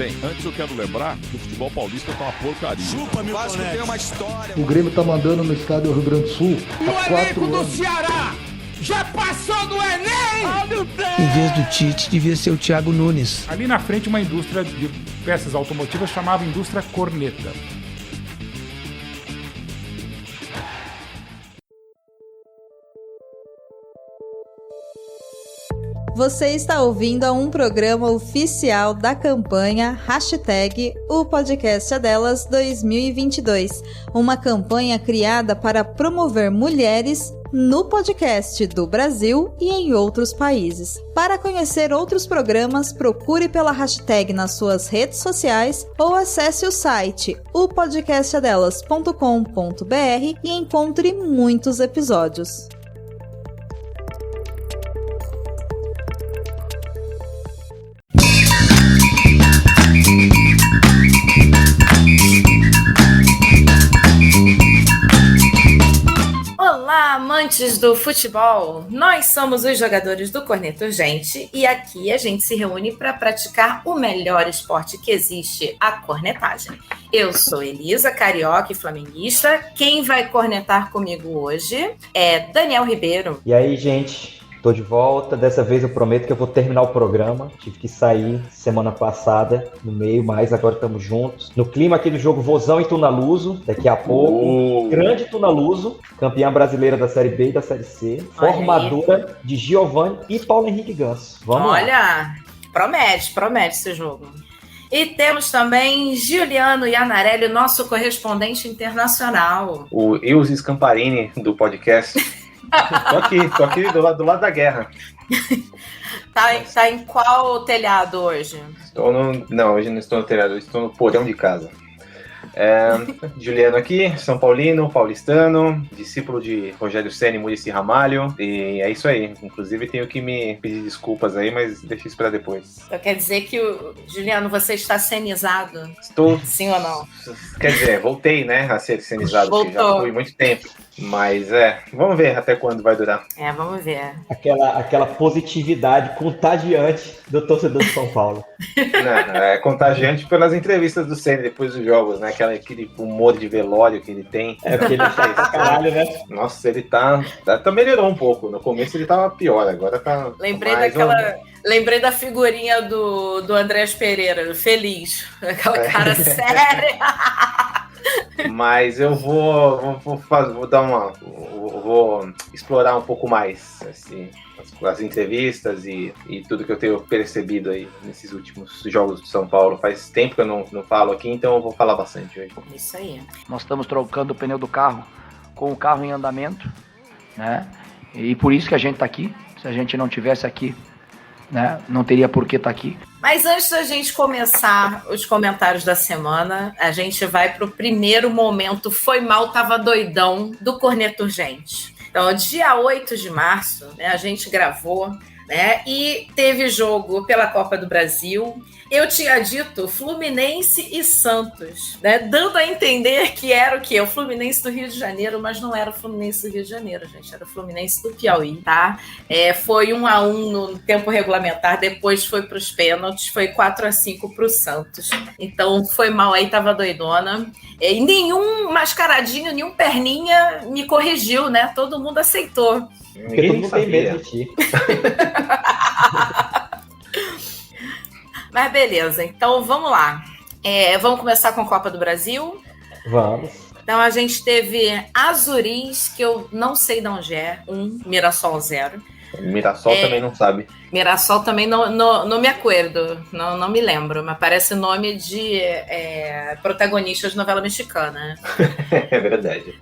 Bem, antes eu quero lembrar que o futebol paulista tá uma porcaria. Chupa, meu Vasco tem uma história. O Grêmio tá mandando no estádio Rio Grande do Sul há 4 anos. Do Ceará já passou do Enem! Oh, meu Deus! Em vez do Tite, devia ser o Thiago Nunes. Ali na frente, uma indústria de peças automotivas chamava Indústria Corneta. Você está ouvindo a um programa oficial da campanha #O Podcast é Delas 2022, uma campanha criada para promover mulheres no podcast do Brasil e em outros países. Para conhecer outros programas, procure pela hashtag nas suas redes sociais ou acesse o site opodcastadelas.com.br e encontre muitos episódios. Olá, amantes do futebol! Nós somos os jogadores do Corneta Urgente e aqui a gente se reúne para praticar o melhor esporte que existe, a cornetagem. Eu sou Elisa, carioca e flamenguista. Quem vai cornetar comigo hoje é Daniel Ribeiro. E aí, gente? Tô de volta, dessa vez eu prometo que eu vou terminar o programa. Tive que sair semana passada no meio, mas agora estamos juntos. No clima aqui do jogo Vozão e Tunaluso, daqui a pouco. Grande Tunaluso, campeã brasileira da Série B e da Série C. Formadora de Giovani e Paulo Henrique Ganso. Vamos lá. Promete esse jogo. E temos também Giuliano Iannarelli, nosso correspondente internacional. O Ilse Scamparini do podcast. Tô aqui do lado da guerra. Tá em qual telhado hoje? Não, hoje não estou no telhado, estou no porão de casa. Juliano aqui, São Paulino, paulistano, discípulo de Rogério Ceni e Muricy Ramalho, e é isso aí. Inclusive tenho que me pedir desculpas aí, mas deixa isso pra depois. Então quer dizer que, Juliano, você está cenizado? Estou. Sim ou não? Quer dizer, voltei, né, a ser cenizado, porque já foi muito tempo. Mas vamos ver até quando vai durar. Vamos ver. Aquela positividade contagiante do torcedor de São Paulo. Não, é contagiante pelas entrevistas do Ceni depois dos jogos, né? Aquele humor de velório que ele tem. Porque ele faz caralho, né? Nossa, ele tá melhorou um pouco. No começo ele tava pior, agora tá. Lembrei da figurinha do Andrés Pereira, feliz. Aquela cara séria. Mas eu vou explorar um pouco mais as entrevistas e tudo que eu tenho percebido aí nesses últimos jogos de São Paulo. Faz tempo que eu não falo aqui, então eu vou falar bastante hoje. Isso aí. Nós estamos trocando o pneu do carro com o carro em andamento, né? E por isso que a gente está aqui. Se a gente não tivesse aqui, né, não teria por que estar aqui. Mas antes da gente começar os comentários da semana, a gente vai para o primeiro momento Foi Mal, Tava Doidão do Corneta Urgente. Então, dia 8 de março, né, a gente gravou, né, e teve jogo pela Copa do Brasil. Eu tinha dito Fluminense e Santos, né, dando a entender que era o quê? O Fluminense do Rio de Janeiro, mas não era o Fluminense do Rio de Janeiro, gente, era o Fluminense do Piauí, tá? Foi 1-1 no tempo regulamentar, depois foi para os pênaltis, foi 4-5 para o Santos. Então, foi mal aí, tava doidona. E nenhum mascaradinho, nenhum perninha me corrigiu, né? Todo mundo aceitou. Porque todo mundo tem medo de ti. Mas beleza, então vamos lá. Vamos começar com a Copa do Brasil? Vamos. Então a gente teve Azuris, que eu não sei de onde é, 1, Mirassol 0. Mirassol também não sabe. Mirassol também não me acordo, não me lembro, mas parece nome de protagonista de novela mexicana. É verdade.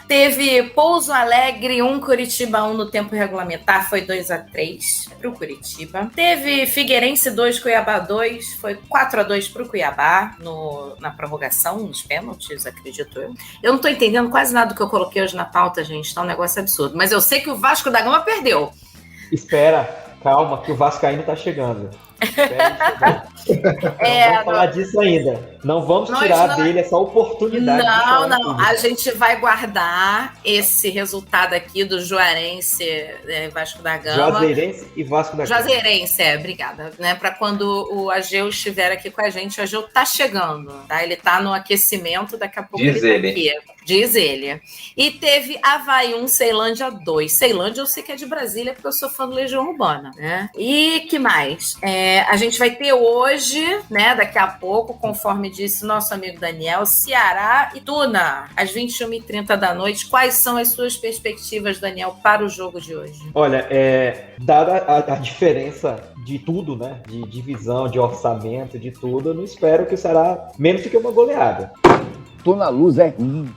Teve Pouso Alegre 1, Curitiba 1 no tempo regulamentar, foi 2-3 pro Curitiba. Teve Figueirense 2, Cuiabá 2, foi 4-2 pro Cuiabá na prorrogação, nos pênaltis, acredito eu. Eu não tô entendendo quase nada do que eu coloquei hoje na pauta, gente, tá um negócio absurdo. Mas eu sei que o Vasco da Gama perdeu. Espera, calma, que o Vascaíno tá chegando. Vamos falar disso ainda. Não vamos tirar dele essa oportunidade. Não. A gente vai guardar esse resultado aqui do Juazeirense Vasco da Gama. Juazeirense e Vasco da Gama. Juazeirense, obrigada. Né, para quando o Ageu estiver aqui com a gente. O Ageu tá chegando, tá? Ele tá no aquecimento, daqui a pouco Diz ele tá aqui. Diz ele. E teve Avaí 1, Ceilândia 2. Ceilândia eu sei que é de Brasília, porque eu sou fã do Legião Urbana, né? E que mais? A gente vai ter hoje, né, daqui a pouco, conforme disse nosso amigo Daniel, Ceará e Tuna, às 21h30 da noite. Quais são as suas perspectivas, Daniel, para o jogo de hoje? Olha, dada a diferença de tudo, né, de divisão, de orçamento, de tudo, eu não espero que o Ceará menos do que uma goleada. Tuna Luz é ruim.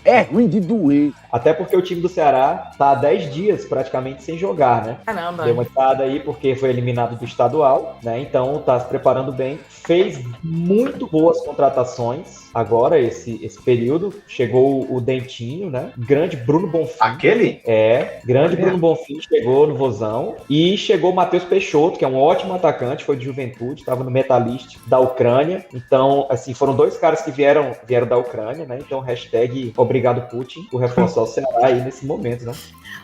É ruim de doer. Até porque o time do Ceará tá há 10 dias praticamente sem jogar, né? Caramba. Deu uma estada aí porque foi eliminado do estadual, né? Então tá se preparando bem. Fez muito boas contratações agora, esse período. Chegou o Dentinho, né? Grande Bruno Bonfim. Aquele? Grande Bruno Bonfim chegou no Vozão. E chegou o Matheus Peixoto, que é um ótimo atacante, foi de Juventude, estava no Metalist da Ucrânia. Então, assim, foram 2 caras que vieram da Ucrânia, né? Então, hashtag obrigado Putin por reforçar o Ceará aí nesse momento, né?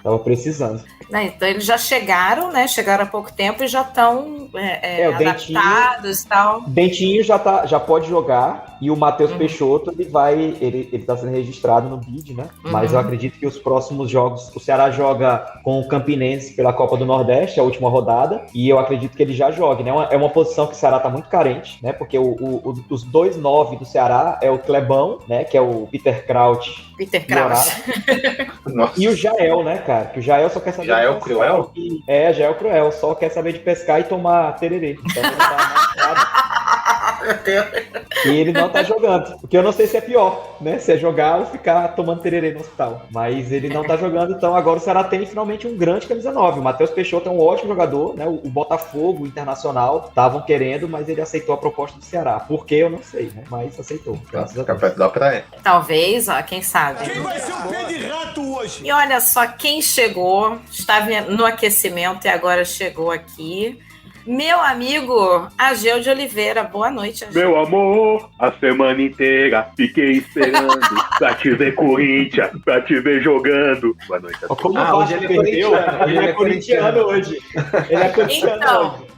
Tava precisando. Então eles já chegaram, né? Chegaram há pouco tempo e já estão adaptados e tal. Dentinho já pode jogar e o Matheus Peixoto ele tá sendo registrado no BID, né? Mas eu acredito que os próximos jogos, o Ceará joga com o Campinense pela Copa do Nordeste, a última rodada, e eu acredito que ele já jogue, né? É uma posição que o Ceará tá muito carente, né? Porque os 2-9 do Ceará é o Clebão, né? Que é o Peter Kraut. E o Jael, né, cara? Que o Jael só quer saber Jael Cruel? Jael Cruel, só quer saber de pescar e tomar tererê. Então ele tá e ele não tá jogando. Porque eu não sei se é pior, né? Se é jogar ou ficar tomando tererê no hospital. Mas ele não tá jogando, então agora o Ceará tem finalmente um grande camisa 9. O Matheus Peixoto é um ótimo jogador, né? O Botafogo, o Internacional, estavam querendo, mas ele aceitou a proposta do Ceará. Por quê? Eu não sei, né? Mas aceitou. Graças a Deus. Talvez, quem sabe. Quem vai ser o pé de rato hoje? E olha só quem chegou, estava no aquecimento e agora chegou aqui. Meu amigo Ageu de Oliveira, boa noite, Ageu. Meu amor, a semana inteira fiquei esperando pra te ver Corinthians, pra te ver jogando. Boa noite a todos. Hoje ele perdeu, ele é corintiano hoje. Ele é corintiano hoje.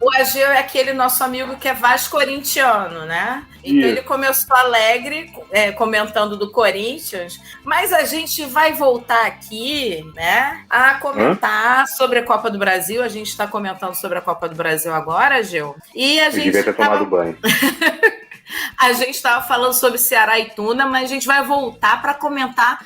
O Ageu é aquele nosso amigo que é vasco-corintiano, né? Então ele começou alegre, comentando do Corinthians, mas a gente vai voltar aqui, né, a comentar sobre a Copa do Brasil. A gente está comentando sobre a Copa do Brasil agora, Ageu. E a gente devia ter tomado banho. A gente estava falando sobre Ceará e Tuna, mas a gente vai voltar para comentar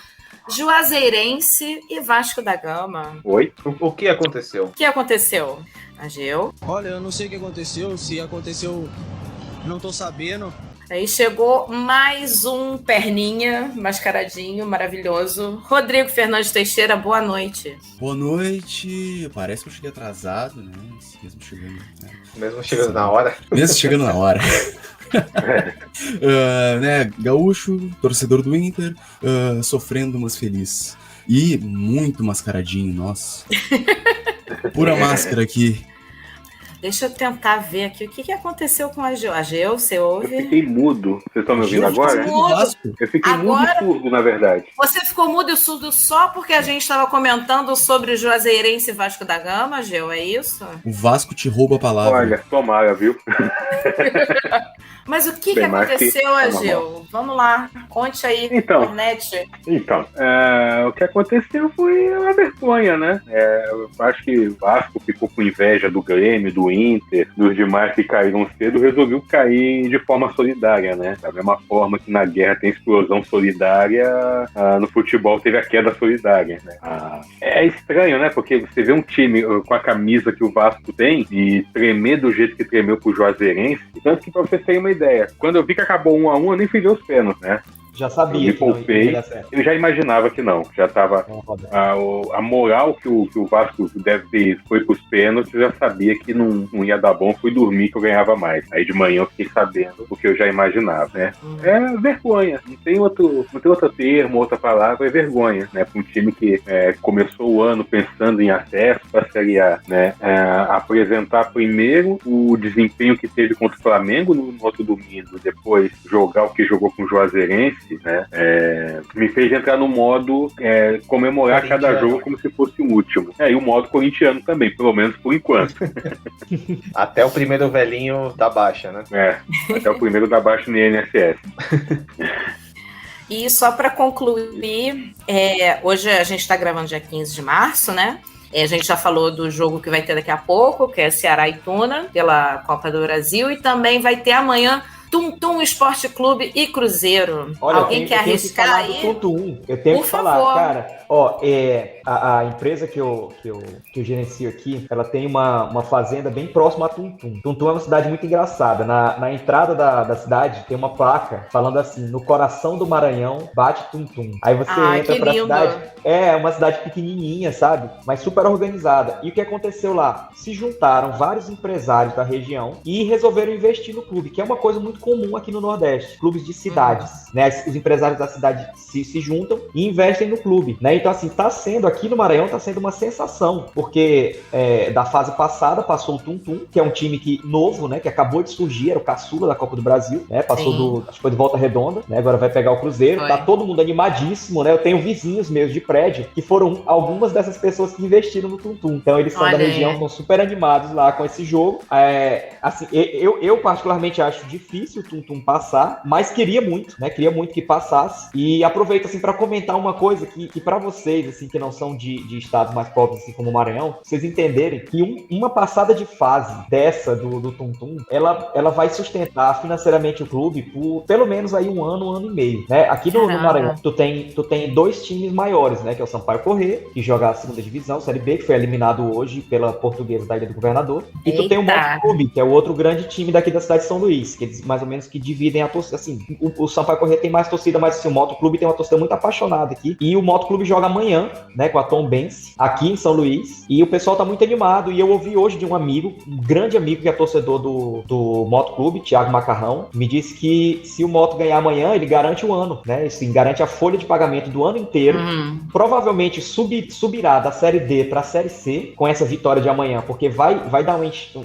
Juazeirense e Vasco da Gama. Oi? O que aconteceu? O que aconteceu, Ageu? Olha, eu não sei o que aconteceu. Se aconteceu, não tô sabendo. Aí chegou mais um perninha, mascaradinho, maravilhoso. Rodrigo Fernandes Teixeira, boa noite. Boa noite. Parece que eu cheguei atrasado, né? Mesmo chegando na hora? Mesmo chegando na hora. Né, gaúcho, torcedor do Inter, sofrendo, mas feliz. E muito mascaradinho, nossa. Pura máscara aqui. Deixa eu tentar ver aqui o que aconteceu com a Ageu. Ageu, você ouve? Eu fiquei mudo. Vocês estão me ouvindo agora? Eu fiquei mudo e surdo, na verdade. Você ficou mudo e surdo só porque a gente estava comentando sobre o Juazeirense e Vasco da Gama, Ageu, é isso? O Vasco te rouba a palavra. Olha, tomara, viu? Mas o que aconteceu, Ageu? Vamos lá, conte aí, internet. Então, o que aconteceu foi uma vergonha, né? Eu acho que o Vasco ficou com inveja do Grêmio, do Inter, dos demais que caíram cedo, resolveu cair de forma solidária, né? Da mesma forma que na guerra tem explosão solidária, no futebol teve a queda solidária, né? É estranho, né? Porque você vê um time com a camisa que o Vasco tem e tremer do jeito que tremeu pro Juazeirense, tanto que pra vocês terem uma ideia, quando eu vi que acabou 1-1, eu nem fui ver os pênaltis, né? Já sabia. Eu me poupei. Eu já imaginava que não. Já tava. A moral que o Vasco deve ter foi pros pênaltis, eu já sabia que não ia dar bom. Fui dormir que eu ganhava mais. Aí de manhã eu fiquei sabendo o que eu já imaginava, né? É vergonha. Não tem outro termo, outra palavra, é vergonha, né? Para um time que começou o ano pensando em acesso para a Série A, né? Apresentar primeiro o desempenho que teve contra o Flamengo no outro domingo, depois jogar o que jogou com o Juazeirense, né? Me fez entrar no modo comemorar cada jogo como se fosse o último. E o modo corintiano também, pelo menos por enquanto. Até o primeiro velhinho da baixa, né? Até o primeiro da baixa no INSS. E só para concluir, hoje a gente está gravando dia 15 de março, né? A gente já falou do jogo que vai ter daqui a pouco, que é Ceará e Tuna, pela Copa do Brasil, e também vai ter amanhã Tum Esporte Clube e Cruzeiro. Olha, alguém quer arriscar aí? Eu tenho Por que falar, favor. cara. A empresa que eu gerencio aqui, ela tem uma fazenda bem próxima a Tuntum. Tuntum é uma cidade muito engraçada. Na entrada da cidade tem uma placa falando assim: no coração do Maranhão bate Tuntum. Aí você entra pra cidade. É uma cidade pequenininha, sabe? Mas super organizada. E o que aconteceu lá? Se juntaram vários empresários da região e resolveram investir no clube, que é uma coisa muito comum aqui no Nordeste. Clubes de cidades, né? Os empresários da cidade se juntam e investem no clube, né? Então, assim, aqui no Maranhão tá sendo uma sensação, porque da fase passada passou o Tuntum, que é um time novo, né? Que acabou de surgir, era o caçula da Copa do Brasil, né? Passou acho que foi de Volta Redonda, né? Agora vai pegar o Cruzeiro. Tá todo mundo animadíssimo, né? Eu tenho vizinhos meus de prédio que foram algumas dessas pessoas que investiram no Tuntum. Então, eles são da região, estão super animados lá com esse jogo. Assim, eu particularmente acho difícil o Tuntum passar, mas queria muito, né? Queria muito que passasse. E aproveito, assim, para comentar uma coisa que para vocês, assim, que não são de estados mais pobres, assim como o Maranhão, vocês entenderem que uma passada de fase dessa do Tuntum, ela vai sustentar financeiramente o clube por pelo menos aí um ano e meio, né? Aqui no Maranhão, tu tem dois times maiores, né? Que é o Sampaio Corrêa, que joga a segunda divisão, Série B, que foi eliminado hoje pela Portuguesa da Ilha do Governador. E tu tem o Moto Clube, que é o outro grande time daqui da cidade de São Luís, que eles mais ou menos que dividem a torcida, assim, o Sampaio Corrêa tem mais torcida, mas assim, o Moto Clube tem uma torcida muito apaixonada aqui, e o Moto Clube joga amanhã, né, com a Tombense, aqui em São Luís, e o pessoal tá muito animado, e eu ouvi hoje de um amigo, um grande amigo que é torcedor do Moto Clube, Thiago Macarrão, me disse que se o Moto ganhar amanhã, ele garante o ano, né, assim, garante a folha de pagamento do ano inteiro, provavelmente subirá da Série D pra Série C, com essa vitória de amanhã, porque vai dar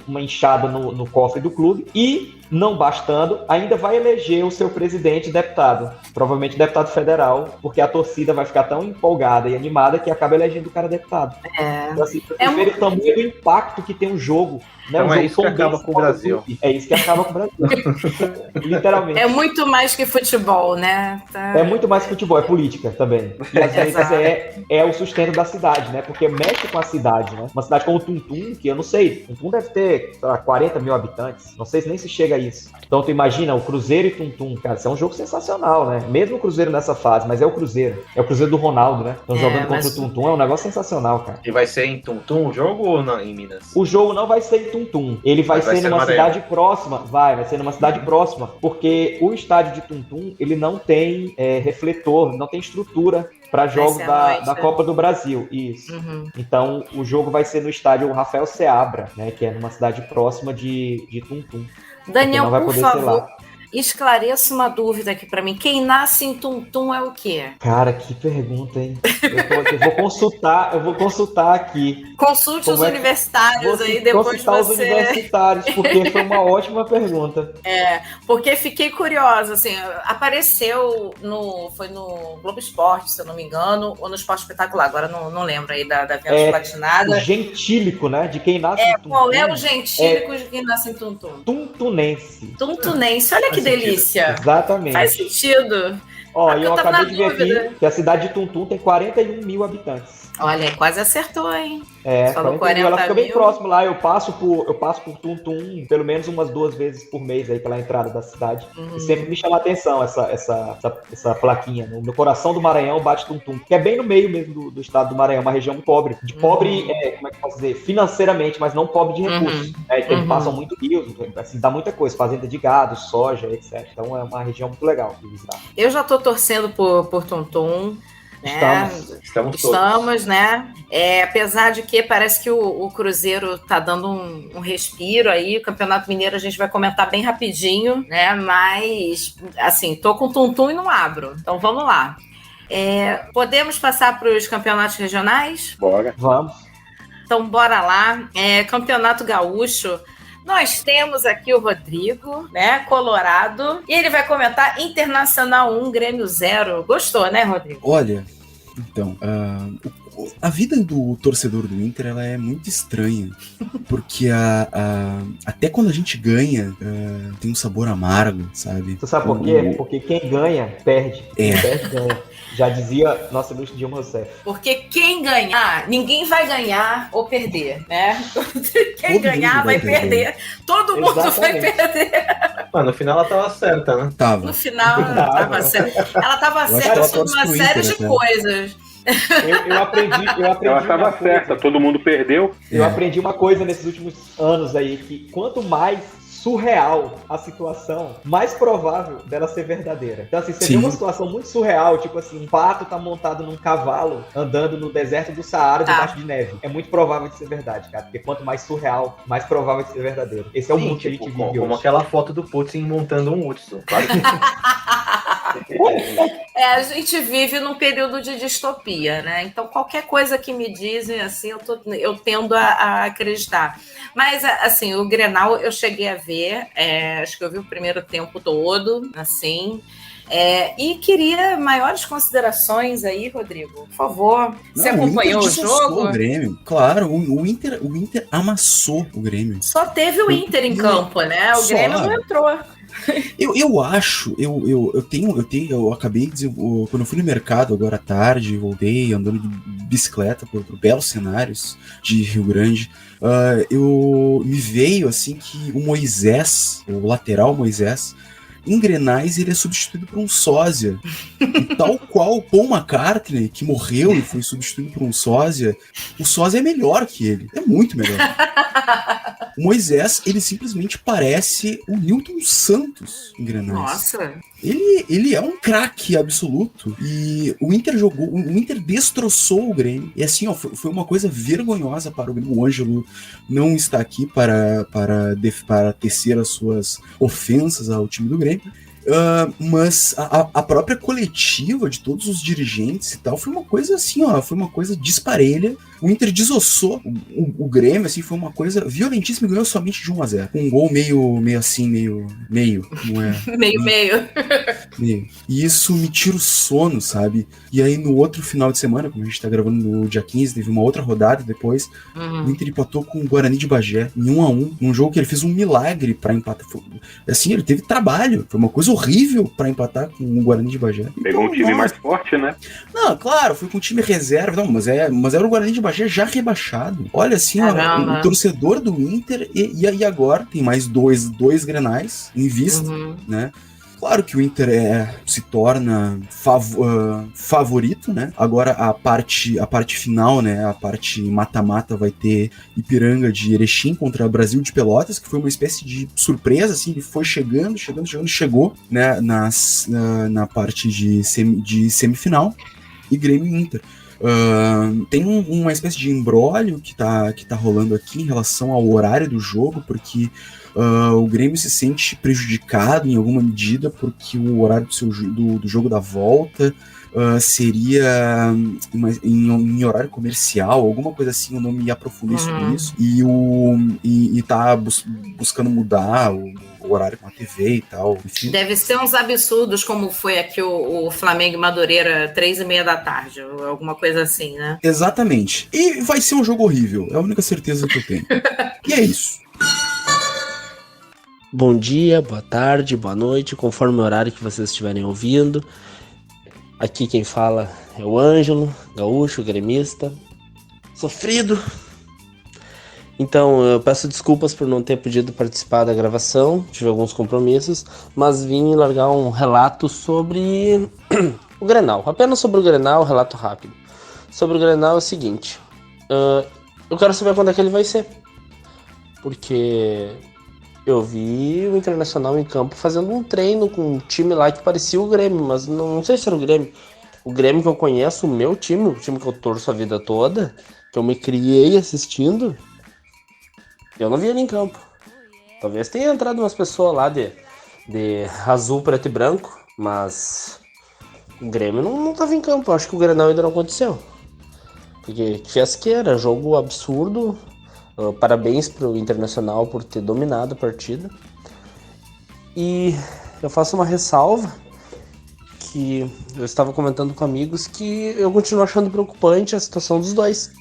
uma enxada no cofre do clube, e não bastando, ainda vai eleger o seu presidente e deputado, provavelmente deputado federal, porque a torcida vai ficar tão empolgada e animada que acaba elegendo o cara deputado. Então, assim, pra ver o tamanho do impacto que tem um jogo, né? Então é isso que acaba com o Brasil. É isso que acaba com o Brasil. Literalmente. É muito mais que futebol, né? É muito mais que futebol, é política também. E às vezes é o sustento da cidade, né? Porque mexe com a cidade, né? Uma cidade como Tuntum, que eu não sei, Tuntum deve ter, sei lá, 40 mil habitantes. Não sei se nem se chega a isso. Então tu imagina o Cruzeiro e Tuntum, cara, isso é um jogo sensacional, né? Mesmo o Cruzeiro nessa fase, mas é o Cruzeiro do Ronaldo, né? Estão jogando contra o Tuntum, é um negócio sensacional, cara. E vai ser em Tuntum o jogo ou não, em Minas? O jogo não vai ser em Tuntum, ele vai ser numa cidade próxima, vai ser numa cidade próxima, porque o estádio de Tuntum, ele não tem refletor, não tem estrutura para jogos da Copa do Brasil, isso. Então, o jogo vai ser no estádio Rafael Seabra, né, que é numa cidade próxima de Tuntum. Daniel, por favor, esclareça uma dúvida aqui pra mim. Quem nasce em Tuntum é o quê? Cara, que pergunta, hein? Eu vou consultar aqui. Consulte os universitários aí, depois consultar os universitários, porque foi uma ótima pergunta. Porque fiquei curiosa, assim, apareceu foi no Globo Esporte, se eu não me engano, ou no Esporte Espetacular, agora não lembro aí da Vênus Platinada. O gentílico, né, de quem nasce em Tuntum. Qual é o gentílico de quem nasce em Tuntum? Tuntunense, olha que delícia. Exatamente. Faz sentido. Ó, eu acabei de ver aqui que a cidade de Tuntum tem 41 mil habitantes. Olha, quase acertou, hein? Falou 40 mil. Ela fica bem próximo lá. Eu passo por Tum-Tum pelo menos umas 2 vezes por mês aí pela entrada da cidade. E sempre me chama a atenção essa plaquinha. No coração do Maranhão bate Tum-Tum, que é bem no meio mesmo do estado do Maranhão, uma região muito pobre. De pobre, como é que eu posso dizer? Financeiramente, mas não pobre de recursos. Eles passam muito rios, assim, dá muita coisa. Fazenda de gado, soja, etc. Então é uma região muito legal de visitar. Eu já tô torcendo por Tum-Tum. Né? Estamos, né? Apesar de que parece que o Cruzeiro tá dando um respiro aí, o Campeonato Mineiro a gente vai comentar bem rapidinho, né? Mas, assim, tô com Tum-Tum e não abro. Então vamos lá. Podemos passar para os campeonatos regionais? Bora. Vamos. Então bora lá. Campeonato Gaúcho. Nós temos aqui o Rodrigo, né, Colorado, e ele vai comentar Internacional 1, Grêmio 0. Gostou, né, Rodrigo? Olha, então, a vida do torcedor do Inter, ela é muito estranha, porque até quando a gente ganha, tem um sabor amargo, sabe? Tu sabe por quê? Porque quem ganha, perde. Quem perde, ganha. Já dizia nossa ilustre Dilma Rousseff. Porque quem ganhar, ninguém vai ganhar ou perder, né? Quem ganhar vai perder. Todo mundo vai perder. No final ela tava certa, né? Tava. No final ela tava certa. Ela tava certa sobre uma série de coisas. Eu aprendi ela estava certa, todo mundo perdeu. Eu aprendi uma coisa nesses últimos anos aí, que quanto mais surreal a situação, mais provável dela ser verdadeira. Então, assim, você vê uma situação muito surreal, tipo assim, um pato tá montado num cavalo andando no deserto do Saara debaixo de neve. É muito provável de ser verdade, cara, porque quanto mais surreal, mais provável de ser verdadeiro. Esse é o mundo que a gente vive hoje. Como aquela foto do Putin montando um Hudson. A gente vive num período de distopia, né? Então, qualquer coisa que me dizem, assim, eu tendo a acreditar. Mas, assim, o Grenal eu cheguei a ver, acho que eu vi o primeiro tempo todo, assim, e queria maiores considerações aí, Rodrigo, por favor. Você acompanhou o jogo? O Grêmio, claro, o Inter amassou o Grêmio. Só teve o Inter em campo, né? O Grêmio não entrou. Eu acho, eu acabei de, quando eu fui no mercado agora à tarde, voltei andando de bicicleta por belos cenários de Rio Grande, me veio assim que o Moisés, o lateral Moisés, em Grenais ele é substituído por um sósia. E tal qual o Paul McCartney, que morreu e foi substituído por um sósia, o sósia é melhor que ele, é muito melhor. O Moisés, ele simplesmente parece o Newton Santos em Grenais. Nossa! Ele é um craque absoluto. E o Inter destroçou o Grêmio. E assim, foi uma coisa vergonhosa para o Grêmio. O Ângelo não está aqui para tecer as suas ofensas ao time do Grêmio. Mas a própria coletiva de todos os dirigentes e tal foi uma coisa assim, foi uma coisa disparelha. O Inter desossou o Grêmio, assim, foi uma coisa violentíssima e ganhou somente de 1-0. Um gol meio assim, meio, não é? meio. E isso me tira o sono, sabe? E aí no outro final de semana, como a gente tá gravando no dia 15, teve uma outra rodada depois, o Inter empatou com o Guarani de Bagé em 1-1, num jogo que ele fez um milagre pra empatar. Assim, ele teve trabalho, foi uma coisa horrível pra empatar com o Guarani de Bagé. Pegou um time mais forte, né? Não, claro, foi com um time reserva, não, mas era o Guarani de Bagé já rebaixado. Olha assim, o torcedor do Inter, e agora tem mais dois Grenais em vista, né? Claro que o Inter se torna favorito, né? Agora a parte final, né? A parte mata-mata vai ter Ipiranga de Erechim contra Brasil de Pelotas, que foi uma espécie de surpresa, assim, ele foi chegando, chegou, né? Na parte de semifinal, e Grêmio e Inter. Tem uma espécie de imbróglio que tá rolando aqui em relação ao horário do jogo, porque o Grêmio se sente prejudicado em alguma medida porque o horário do jogo da volta seria em horário comercial, alguma coisa assim. Eu não me aprofundei sobre isso, e tá buscando mudar o horário com a TV e tal. Enfim. Deve ser uns absurdos, como foi aqui o Flamengo e Madureira, 3h30 da tarde, alguma coisa assim, né? Exatamente. E vai ser um jogo horrível, é a única certeza que eu tenho. E é isso. Bom dia, boa tarde, boa noite, conforme o horário que vocês estiverem ouvindo. Aqui quem fala é o Ângelo, gaúcho, gremista, sofrido. Então, eu peço desculpas por não ter podido participar da gravação, tive alguns compromissos, mas vim largar um relato sobre o Grenal. Apenas sobre o Grenal, relato rápido. Sobre o Grenal é o seguinte, eu quero saber quando é que ele vai ser, porque eu vi o Internacional em campo fazendo um treino com um time lá que parecia o Grêmio, mas não sei se era o Grêmio. O Grêmio que eu conheço, o meu time, o time que eu torço a vida toda, que eu me criei assistindo, eu não vi ele em campo. Talvez tenha entrado umas pessoas lá de azul, preto e branco, mas o Grêmio não tava em campo. Eu acho que o Grenal ainda não aconteceu. Porque fiasqueira, jogo absurdo. Parabéns pro Internacional por ter dominado a partida. E eu faço uma ressalva que eu estava comentando com amigos que eu continuo achando preocupante a situação dos dois.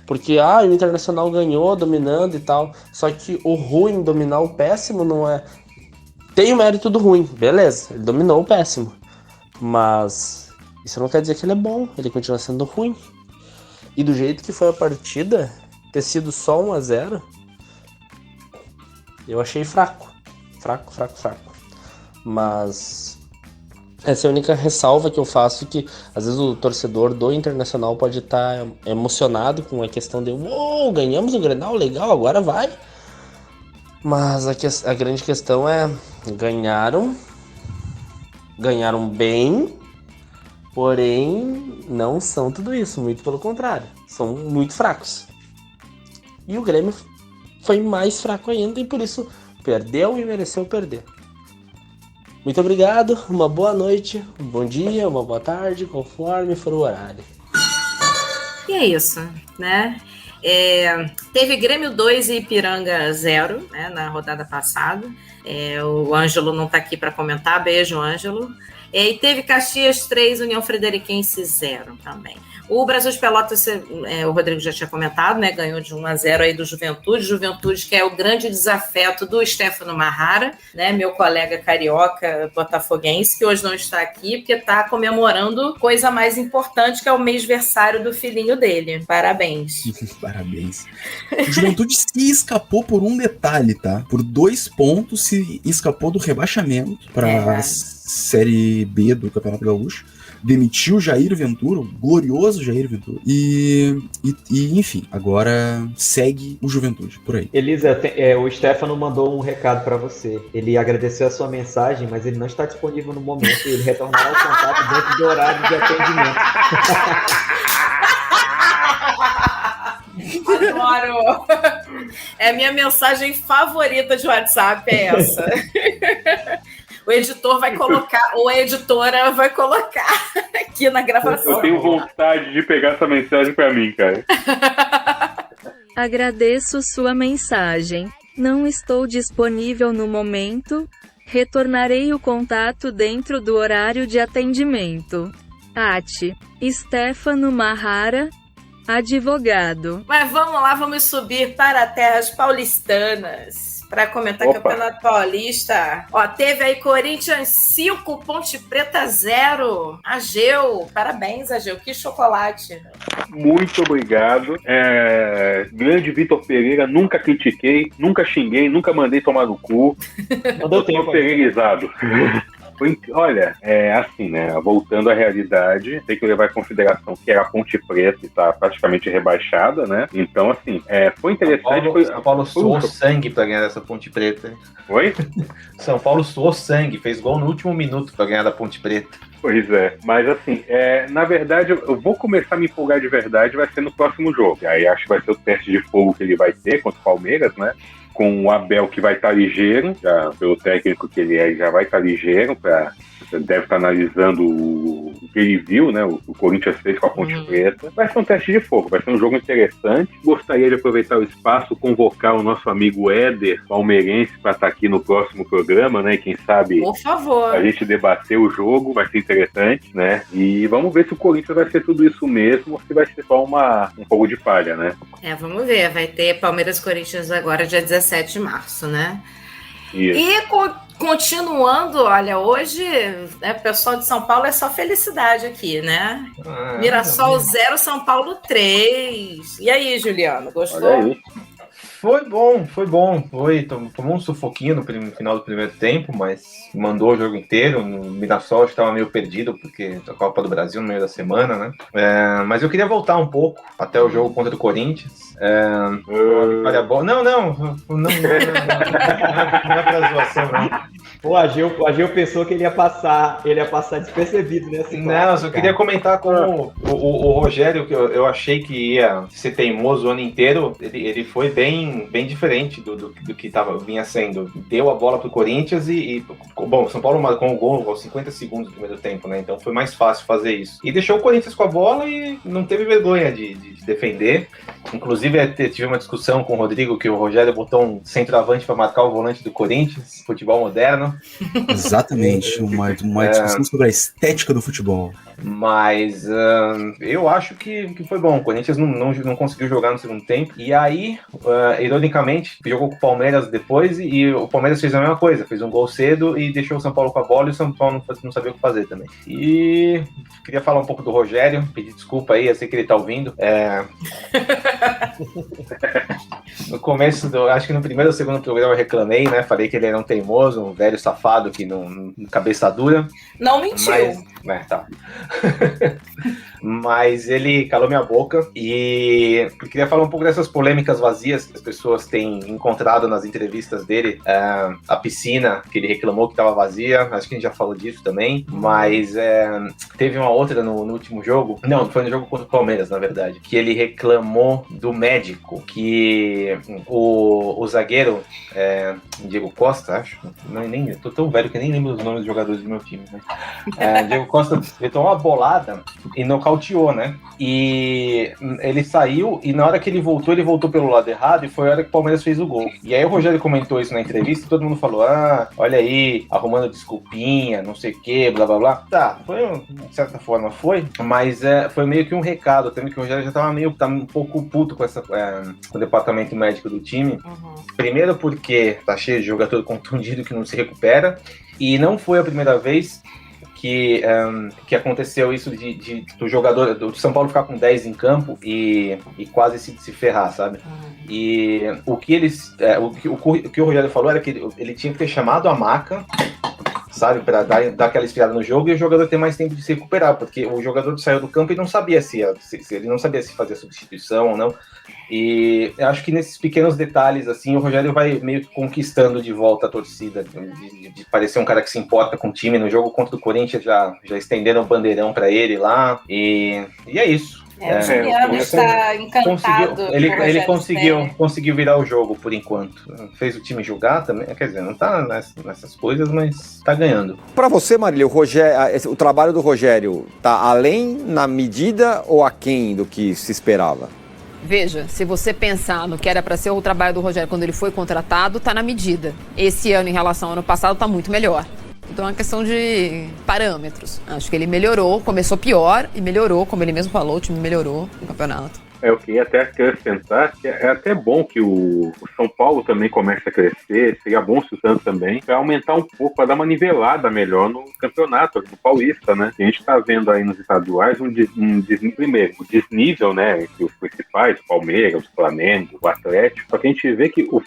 Porque o Internacional ganhou, dominando e tal. Só que o ruim, dominar o péssimo, não é... Tem o mérito do ruim, beleza. Ele dominou o péssimo. Mas isso não quer dizer que ele é bom. Ele continua sendo ruim. E do jeito que foi a partida, ter sido só 1-0, eu achei fraco. Fraco. Mas essa é a única ressalva que eu faço, que às vezes o torcedor do Internacional pode estar emocionado com a questão de ganhamos o Grenal, legal, agora vai. Mas a grande questão é, ganharam bem, porém não são tudo isso, muito pelo contrário, são muito fracos. E o Grêmio foi mais fraco ainda e por isso perdeu e mereceu perder. Muito obrigado, uma boa noite, um bom dia, uma boa tarde, conforme for o horário. E é isso, né? Teve Grêmio 2 e Ipiranga 0, né, na rodada passada. O Ângelo não está aqui para comentar, beijo, Ângelo. E teve Caxias 3, União Frederiquense 0 também. O Brasil de Pelotas, o Rodrigo já tinha comentado, né? Ganhou de 1-0 aí do Juventude, que é o grande desafeto do Stefano Marrara, né? Meu colega carioca botafoguense, que hoje não está aqui, porque está comemorando coisa mais importante, que é o mêsversário do filhinho dele. Parabéns. Parabéns. O Juventude se escapou por um detalhe, tá? Por 2 pontos se escapou do rebaixamento para a Série B do Campeonato Gaúcho. Demitiu o Jair Ventura, o glorioso Jair Ventura. E enfim, agora segue o Juventude, por aí. Elisa, o Stefano mandou um recado para você. Ele agradeceu a sua mensagem, mas ele não está disponível no momento e ele retornará ao contato dentro do horário de atendimento. Adoro! É a minha mensagem favorita de WhatsApp, é essa. O editor vai colocar, ou a editora vai colocar aqui na gravação. Eu tenho vontade de pegar essa mensagem pra mim, cara. Agradeço sua mensagem. Não estou disponível no momento. Retornarei o contato dentro do horário de atendimento. Stefano Marrara, advogado. Mas vamos lá, vamos subir para terras paulistanas para comentar o Campeonato Paulista. Teve aí Corinthians 5, Ponte Preta 0. Ageu, parabéns, Ageu, que chocolate. Muito obrigado. Grande Vitor Pereira, nunca critiquei, nunca xinguei, nunca mandei tomar no cu. Mandou tempo pereirizado. Olha, assim, né? Voltando à realidade, tem que levar em consideração que era a Ponte Preta e tá praticamente rebaixada, né? Então, assim, foi interessante. São Paulo suou sangue pra ganhar dessa Ponte Preta. Oi? São Paulo suou sangue, fez gol no último minuto pra ganhar da Ponte Preta. Pois é, mas assim, na verdade, eu vou começar a me empolgar de verdade, vai ser no próximo jogo. Aí acho que vai ser o teste de fogo que ele vai ter contra o Palmeiras, né? Com o Abel, que vai estar ligeiro, já, pelo técnico que ele já vai estar ligeiro, deve estar analisando o que ele viu, né? O Corinthians fez com a Ponte Preta. Vai ser um teste de fogo, vai ser um jogo interessante. Gostaria de aproveitar o espaço, convocar o nosso amigo Éder, palmeirense, para estar aqui no próximo programa, né? Quem sabe, por favor, a gente debater o jogo, vai ser interessante, né? E vamos ver se o Corinthians vai ser tudo isso mesmo ou se vai ser só um fogo de palha, né? Vamos ver. Vai ter Palmeiras e Corinthians agora, dia 17 de março, né? E continuando, olha, hoje, né, o pessoal de São Paulo é só felicidade aqui, né? Mirassol 0, São Paulo 3. E aí, Juliano, gostou? Olha aí. Foi bom. Tomou um sufoquinho no final do primeiro tempo, mas mandou o jogo inteiro. No Mirassol acho que estava meio perdido, porque a Copa do Brasil no meio da semana, né? Mas eu queria voltar um pouco até o jogo contra o Corinthians. Olha, não é pra zoação, não. O Ageu pensou que ele ia passar despercebido, né? Não, eu só queria comentar com o Rogério, que eu achei que ia ser teimoso o ano inteiro. Ele foi bem diferente do que vinha sendo. Deu a bola pro Corinthians bom, o São Paulo marcou um gol aos 50 segundos do primeiro tempo, né? Então foi mais fácil fazer isso. E deixou o Corinthians com a bola e não teve vergonha de defender. Inclusive, tive uma discussão com o Rodrigo que o Rogério botou um centroavante para marcar o volante do Corinthians, futebol moderno. Exatamente, uma discussão sobre a estética do futebol. Mas eu acho que foi bom. O Corinthians não conseguiu jogar no segundo tempo. E aí, ironicamente, jogou com o Palmeiras depois e o Palmeiras fez a mesma coisa. Fez um gol cedo e deixou o São Paulo com a bola e o São Paulo não sabia o que fazer também. E queria falar um pouco do Rogério. Pedir desculpa aí, eu sei que ele tá ouvindo. No começo, acho que no primeiro ou segundo programa eu reclamei, né? Falei que ele era um teimoso, um velho safado que não cabeça dura. Não mentiu. Tá. Mas ele calou minha boca e eu queria falar um pouco dessas polêmicas vazias que as pessoas têm encontrado nas entrevistas dele. A piscina, que ele reclamou que estava vazia, acho que a gente já falou disso também, mas teve uma outra no último jogo, não, foi no jogo contra o Palmeiras, na verdade, que ele reclamou do médico, que o zagueiro, Diego Costa, acho, nem tô tão velho que nem lembro os nomes dos jogadores do meu time, né? Diego Costa, ele tomou uma bolada e nocauteou, né? E ele saiu e na hora que ele voltou pelo lado errado e foi a hora que o Palmeiras fez o gol. E aí o Rogério comentou isso na entrevista e todo mundo falou, olha aí, arrumando desculpinha, não sei o que, blá blá blá. Tá, de certa forma foi, mas foi meio que um recado também, que o Rogério já tava um pouco puto com com o departamento médico do time. Primeiro porque tá cheio de jogador contundido que não se recupera, e não foi a primeira vez que aconteceu isso do jogador do São Paulo ficar com 10 em campo e quase se ferrar, sabe? E o que o Rogério falou era que ele tinha que ter chamado a maca, sabe, para dar aquela esfriada no jogo e o jogador ter mais tempo de se recuperar, porque o jogador saiu do campo e não sabia ele não sabia se fazia substituição ou não. E eu acho que nesses pequenos detalhes, assim, o Rogério vai meio que conquistando de volta a torcida, de parecer um cara que se importa com o time. No jogo contra o Corinthians já estenderam o bandeirão para ele lá, e é isso. O Juliano está encantado. Ele conseguiu virar o jogo por enquanto. Fez o time jogar também, quer dizer, não tá nessas coisas, mas tá ganhando. Para você, Marília, o trabalho do Rogério tá além, na medida ou aquém do que se esperava? Veja, se você pensar no que era para ser o trabalho do Rogério quando ele foi contratado, tá na medida. Esse ano, em relação ao ano passado, tá muito melhor. Então é uma questão de parâmetros. Acho que ele melhorou, começou pior e melhorou, como ele mesmo falou, o time melhorou no campeonato. Eu queria até acrescentar que é até bom que o São Paulo também comece a crescer, seria bom se o Santos também, para aumentar um pouco, para dar uma nivelada melhor no campeonato, no Paulista, né? A gente está vendo aí nos estaduais primeiro, o desnível, né, que os principais, o Palmeiras, o Flamengo, o Atlético, só que a gente vê que os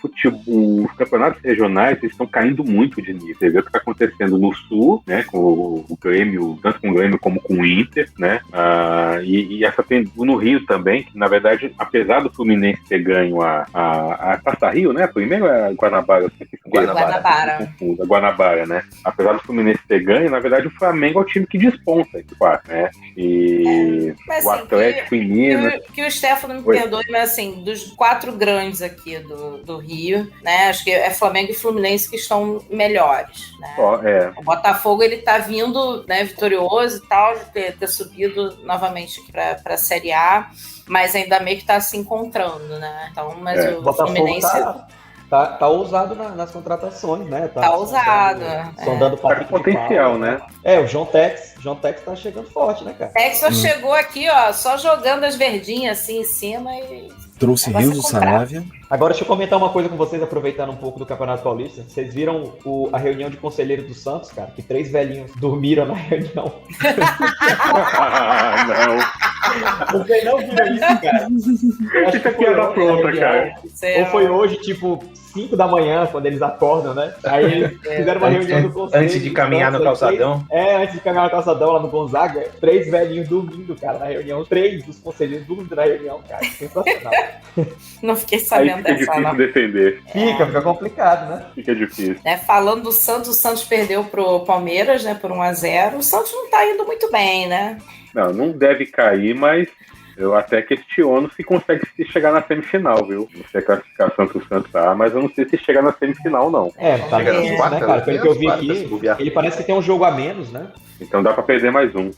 campeonatos regionais estão caindo muito de nível. Você vê o que está acontecendo no Sul, né, com o Grêmio, tanto com o Grêmio como com o Inter, né, e essa tem no Rio também, que na verdade, apesar do Fluminense ter ganho a Taça Rio, né? Primeiro é Guanabara. Guanabara, né? Apesar do Fluminense ter ganho, na verdade o Flamengo é o time que desponta, né? E o Atlético em Minas. Que o Stefano me perdoe, mas assim, dos 4 grandes aqui do Rio, né? Acho que é Flamengo e Fluminense que estão melhores, né? O Botafogo, ele tá vindo, né, vitorioso e tal, de ter subido novamente para a Série A, mas ainda meio que tá se encontrando, né? Então, mas o Fluminense tá ousado nas contratações, né? Tá ousado. Sondando potencial, né? O João Tex tá chegando forte, né, cara? Tex só chegou aqui, ó, só jogando as verdinhas assim em cima e trouxe Renzo Saravia. Agora deixa eu comentar uma coisa com vocês, aproveitando um pouco do Campeonato Paulista. Vocês viram a reunião de conselheiros do Santos, cara? Que 3 velhinhos dormiram na reunião. Não. Vocês não viram isso, cara? Isso aqui é da pronta, cara. Ou foi hoje, tipo, 5 da manhã, quando eles acordam, né? Aí eles fizeram uma reunião do conselho. Antes de caminhar no calçadão. Antes de caminhar no calçadão lá no Gonzaga. 3 velhinhos dormindo, cara, na reunião. 3 dos conselheiros dormindo na reunião, cara. Sensacional. Não fiquei sabendo dessa, não. Fica difícil defender. Fica complicado, né? Fica difícil. Falando do Santos, o Santos perdeu pro Palmeiras, né, por 1-0. O Santos não tá indo muito bem, né? Não deve cair, mas eu até questiono se consegue chegar na semifinal, viu? Não sei a classificação que o Santos tá, mas eu não sei se chegar na semifinal, não. Tá bem, né, cara? Pelo que eu vi aqui, ele parece que tem um jogo a menos, né? Então dá pra perder mais um.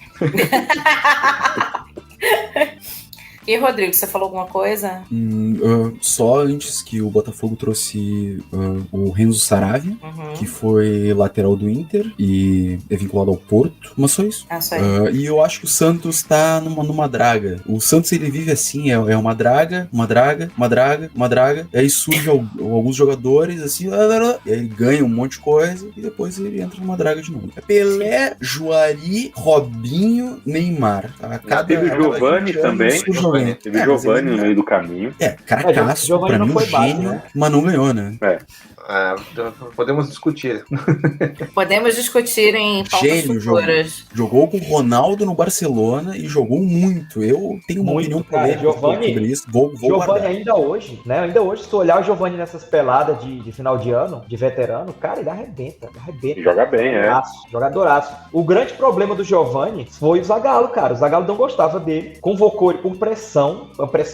E, Rodrigo, você falou alguma coisa? Só antes que o Botafogo trouxe o Renzo Saravia, que foi lateral do Inter e é vinculado ao Porto, mas só isso. Só isso. E eu acho que o Santos tá numa draga. O Santos, ele vive assim, é uma draga, e aí surge alguns jogadores, assim, e aí ele ganha um monte de coisa, e depois ele entra numa draga de novo. Pelé, Juari, Robinho, Neymar. Teve o Giovani também. Teve Giovani no meio do caminho. Caracaço, pra mim um gênio, né? Mas não ganhou, né? Podemos discutir. Podemos discutir em pautas futuras. Jogou com o Ronaldo no Barcelona e jogou muito. Eu tenho uma opinião polêmica sobre isso. Vou Giovani ainda hoje, né? Ainda hoje, se tu olhar o Giovani nessas peladas de final de ano, de veterano, cara, ele arrebenta. Joga bem, Jogadoraço. O grande problema do Giovani foi o Zagallo, cara. O Zagallo não gostava dele. Convocou ele por uma pressão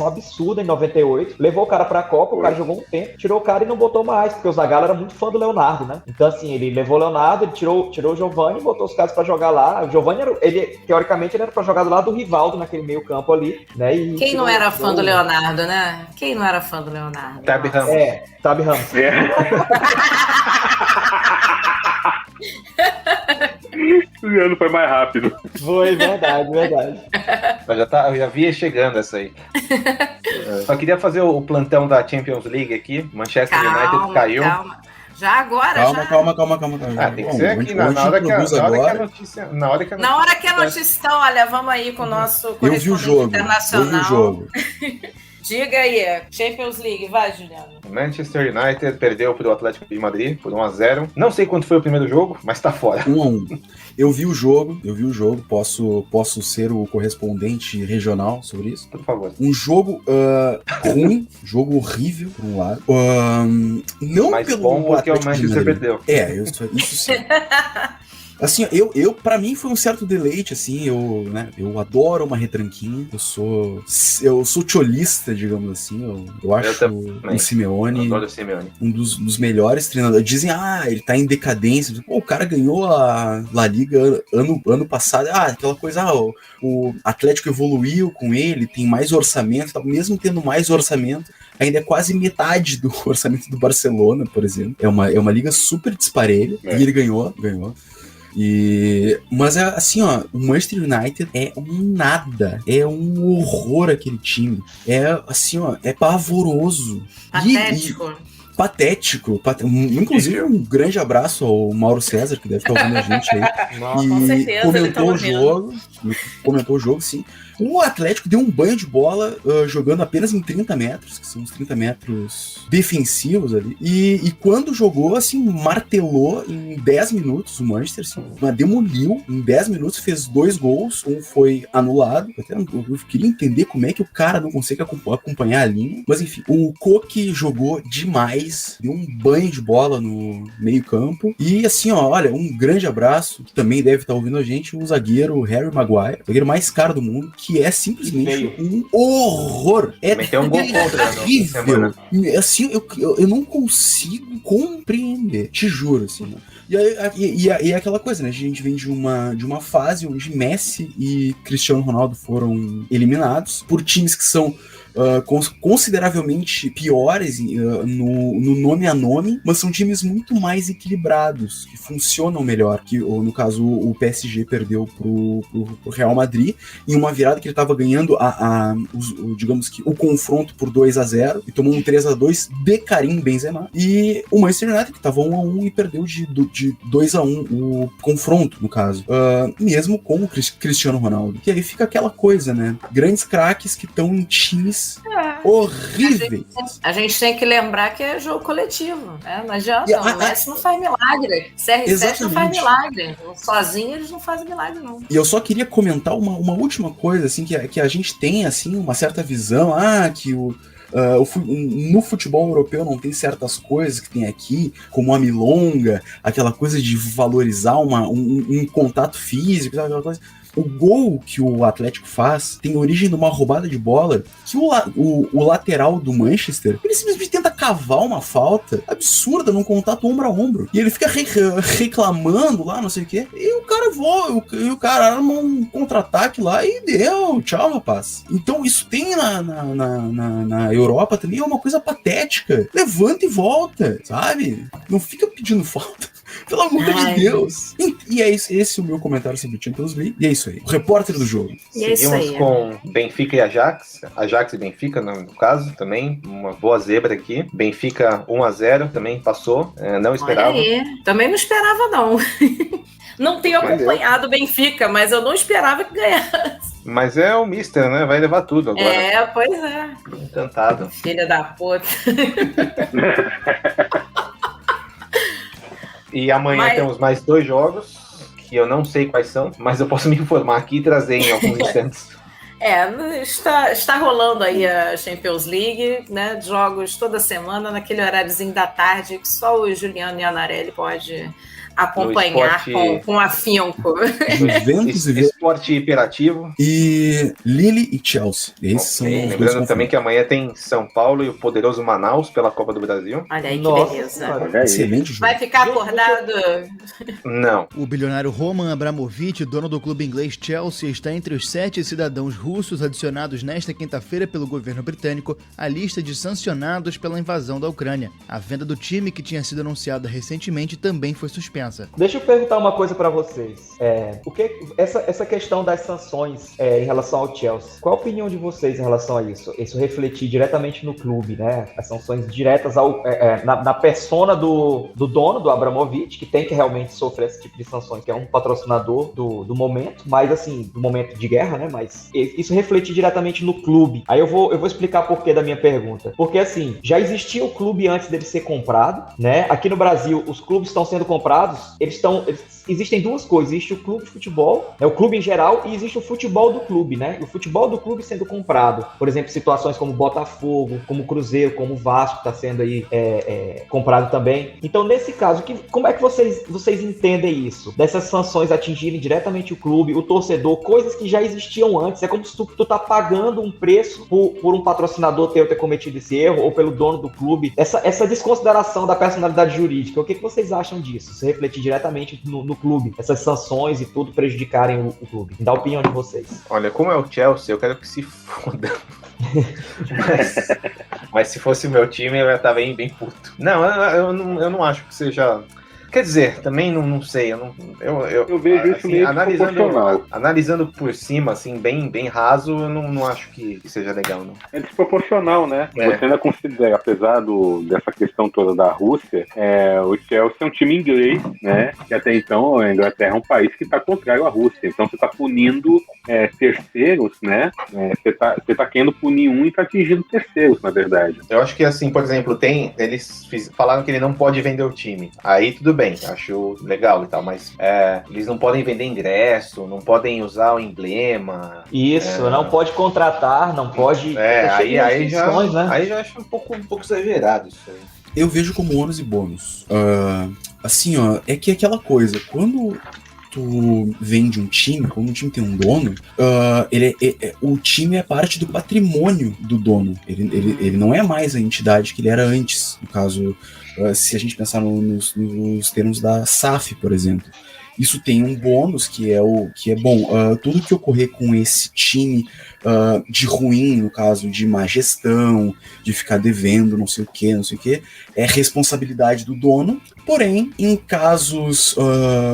absurda em 98. Levou o cara pra Copa, o cara jogou um tempo, tirou o cara e não botou mais, porque o Zagallo era muito fã do Leonardo, né? Então, assim, ele levou o Leonardo, ele tirou o Giovani e botou os caras pra jogar lá. O Giovani, teoricamente, ele era pra jogar do lado do Rivaldo naquele meio campo ali, né? E quem não era fã do Leonardo, né? Quem não era fã do Leonardo? Tabi Ramos. Tabi Ramos. Esse ano foi mais rápido. Foi, verdade. Eu já vi chegando essa aí. Só queria fazer o plantão da Champions League aqui. Manchester United caiu. Calma. Já agora? Calma. Tem que ser aqui na hora que a notícia. Na hora que a notícia. Então, olha, vamos aí com o nosso correspondente internacional. Eu vi o jogo. Diga aí, Champions League, vai, Juliano. Manchester United perdeu pro Atlético de Madrid por 1-0. Não sei quanto foi o primeiro jogo, mas tá fora. 1-1. Eu vi o jogo, posso ser o correspondente regional sobre isso? Por favor. Um jogo ruim, jogo horrível, por um lado. Não mais pelo bom porque o Manchester perdeu. Isso sim. Assim, pra mim foi um certo deleite, assim, eu adoro uma retranquinha, eu sou tcholista, digamos assim, eu acho o Simeone um dos melhores treinadores. Dizem, ele tá em decadência, o cara ganhou a La Liga ano passado, aquela coisa, o Atlético evoluiu com ele, tem mais orçamento, mesmo tendo mais orçamento, ainda é quase metade do orçamento do Barcelona, por exemplo, é uma liga super disparelha, e ele ganhou. Mas assim, o Manchester United é um nada, é um horror aquele time, é assim, é pavoroso. Patético. Inclusive, um grande abraço ao Mauro César, que deve estar ouvindo a gente aí. Com certeza, comentou o jogo, sim. O Atlético deu um banho de bola jogando apenas em 30 metros, que são os 30 metros defensivos ali. E quando jogou, assim, martelou em 10 minutos o Manchester, assim, demoliu em 10 minutos, fez 2 gols, um foi anulado. Eu queria entender como é que o cara não consegue acompanhar a linha. Mas enfim, o Koke jogou demais, deu um banho de bola no meio campo. E assim, olha, um grande abraço, que também deve estar ouvindo a gente, o zagueiro Harry Maguire, o zagueiro mais caro do mundo, que é simplesmente um horror. É terrível. Assim, eu não consigo compreender, te juro, assim, né? E é aquela coisa, né? A gente vem de uma fase onde Messi e Cristiano Ronaldo foram eliminados por times que são consideravelmente piores no nome a nome, mas são times muito mais equilibrados, que funcionam melhor, que no caso o PSG perdeu pro Real Madrid em uma virada que ele estava ganhando digamos que o confronto por 2-0 e tomou um 3-2 de Karim Benzema, e o Manchester United que estava 1-1 e perdeu de 2-1 o confronto, no caso, mesmo com o Cristiano Ronaldo. E aí fica aquela coisa, né? Grandes craques que estão em times horríveis. A gente tem que lembrar que é jogo coletivo, né? Não adianta, o Messi não faz milagre, CR7 não faz milagre, sozinho eles não fazem milagre, não. E eu só queria comentar uma última coisa, assim, que a gente tem, assim, uma certa visão, que no futebol europeu não tem certas coisas que tem aqui, como a milonga, aquela coisa de valorizar um contato físico, aquela coisa. O gol que o Atlético faz tem origem numa roubada de bola que o lateral do Manchester, ele simplesmente tenta cavar uma falta absurda num contato ombro a ombro. E ele fica reclamando lá, não sei o quê. E o cara voa, e o cara arma um contra-ataque lá e deu. Tchau, rapaz. Então isso tem na Europa também, é uma coisa patética. Levanta e volta, sabe? Não fica pedindo falta. Pelo amor de Deus. E é esse o meu comentário sobre o Champions League. E é isso aí. O repórter do jogo. Seguimos com Benfica e Ajax. Ajax e Benfica, no caso, também. Uma boa zebra aqui. Benfica 1-0, também passou. Não esperava. Olha aí. Também não esperava, não. Não tenho acompanhado o Benfica, mas eu não esperava que ganhasse. Mas é o Mister, né? Vai levar tudo agora. Pois é. Encantado. Filha da puta. E amanhã temos mais 2 jogos, que eu não sei quais são, mas eu posso me informar aqui e trazer em alguns instantes. Está rolando aí a Champions League, né? Jogos toda semana, naquele horáriozinho da tarde, que só o Juliano Iannarelli pode acompanhar com afinco. Esporte hiperativo. E Lille e Chelsea. Esses são os dois. Lembrando também que amanhã tem São Paulo e o poderoso Manaus pela Copa do Brasil. Olha aí, que beleza. Excelente jogo. Vai ficar acordado? Não. O bilionário Roman Abramovich, dono do clube inglês Chelsea, está entre os 7 cidadãos russos adicionados nesta quinta-feira pelo governo britânico à lista de sancionados pela invasão da Ucrânia. A venda do time, que tinha sido anunciada recentemente, também foi suspensa. Deixa eu perguntar uma coisa pra vocês. Essa questão das sanções em relação ao Chelsea, qual a opinião de vocês em relação a isso? Isso refletir diretamente no clube, né? As sanções diretas na persona do dono, do Abramovich, que tem que realmente sofrer esse tipo de sanções, que é um patrocinador do momento, mas assim, do momento de guerra, né? Mas isso refletir diretamente no clube. Aí eu vou explicar por que da minha pergunta. Porque assim, já existia o clube antes dele ser comprado, né? Aqui no Brasil, os clubes estão sendo comprados. Existem duas coisas, existe o clube de futebol, né, o clube em geral, e existe o futebol do clube, né? O futebol do clube sendo comprado, por exemplo, situações como Botafogo, como Cruzeiro, como Vasco está sendo aí comprado também. Então, nesse caso, como é que vocês entendem isso? Dessas sanções atingirem diretamente o clube, o torcedor, coisas que já existiam antes. É como se tu tá pagando um preço por um patrocinador ter cometido esse erro, ou pelo dono do clube. Essa desconsideração da personalidade jurídica, o que vocês acham disso? Se refletir diretamente no clube, essas sanções e tudo prejudicarem o clube. Me dá a opinião de vocês. Olha, como é o Chelsea, eu quero que se foda. mas se fosse o meu time, eu ia estar bem puto. Não, eu não acho que seja... Quer dizer, também não sei, eu vejo isso meio analisando por cima, assim, bem raso, eu não acho que seja legal, não. É desproporcional, né? Você ainda considera, apesar dessa questão toda da Rússia, o Chelsea é um time inglês, né? Que até então a Inglaterra é um país que está contrário à Rússia, então você está punindo terceiros, né? Você tá querendo punir um e está atingindo terceiros, na verdade. Eu acho que, assim, por exemplo, eles falaram que ele não pode vender o time, aí tudo bem. Acho legal e tal, mas eles não podem vender ingresso, não podem usar o emblema. Isso, não pode contratar, não pode... Aí já acho um pouco exagerado isso aí. Eu vejo como ônus e bônus. Assim, ó, é que aquela coisa, quando tu vende um time, quando um time tem um dono, o time é parte do patrimônio do dono. Ele não é mais a entidade que ele era antes, no caso... se a gente pensar nos termos da SAF, por exemplo. isso tem um bônus que é bom. Tudo que ocorrer com esse time de ruim, no caso de má gestão, de ficar devendo, não sei o que, é responsabilidade do dono. Porém, em casos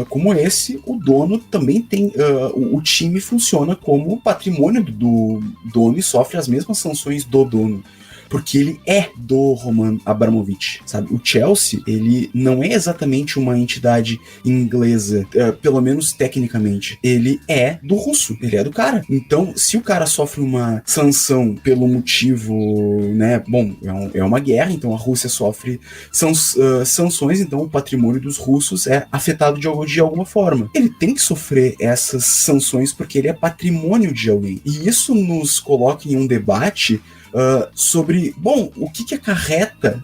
como esse, o dono também tem. O time funciona como patrimônio do dono e sofre as mesmas sanções do dono. Porque ele é do Roman Abramovich, sabe? O Chelsea, ele não é exatamente uma entidade inglesa, pelo menos tecnicamente. Ele é do russo, ele é do cara. Então, se o cara sofre uma sanção pelo motivo, né? Bom, é uma guerra, então a Rússia sofre sanções, então o patrimônio dos russos é afetado de alguma forma. Ele tem que sofrer essas sanções porque ele é patrimônio de alguém. E isso nos coloca em um debate sobre, bom, o que acarreta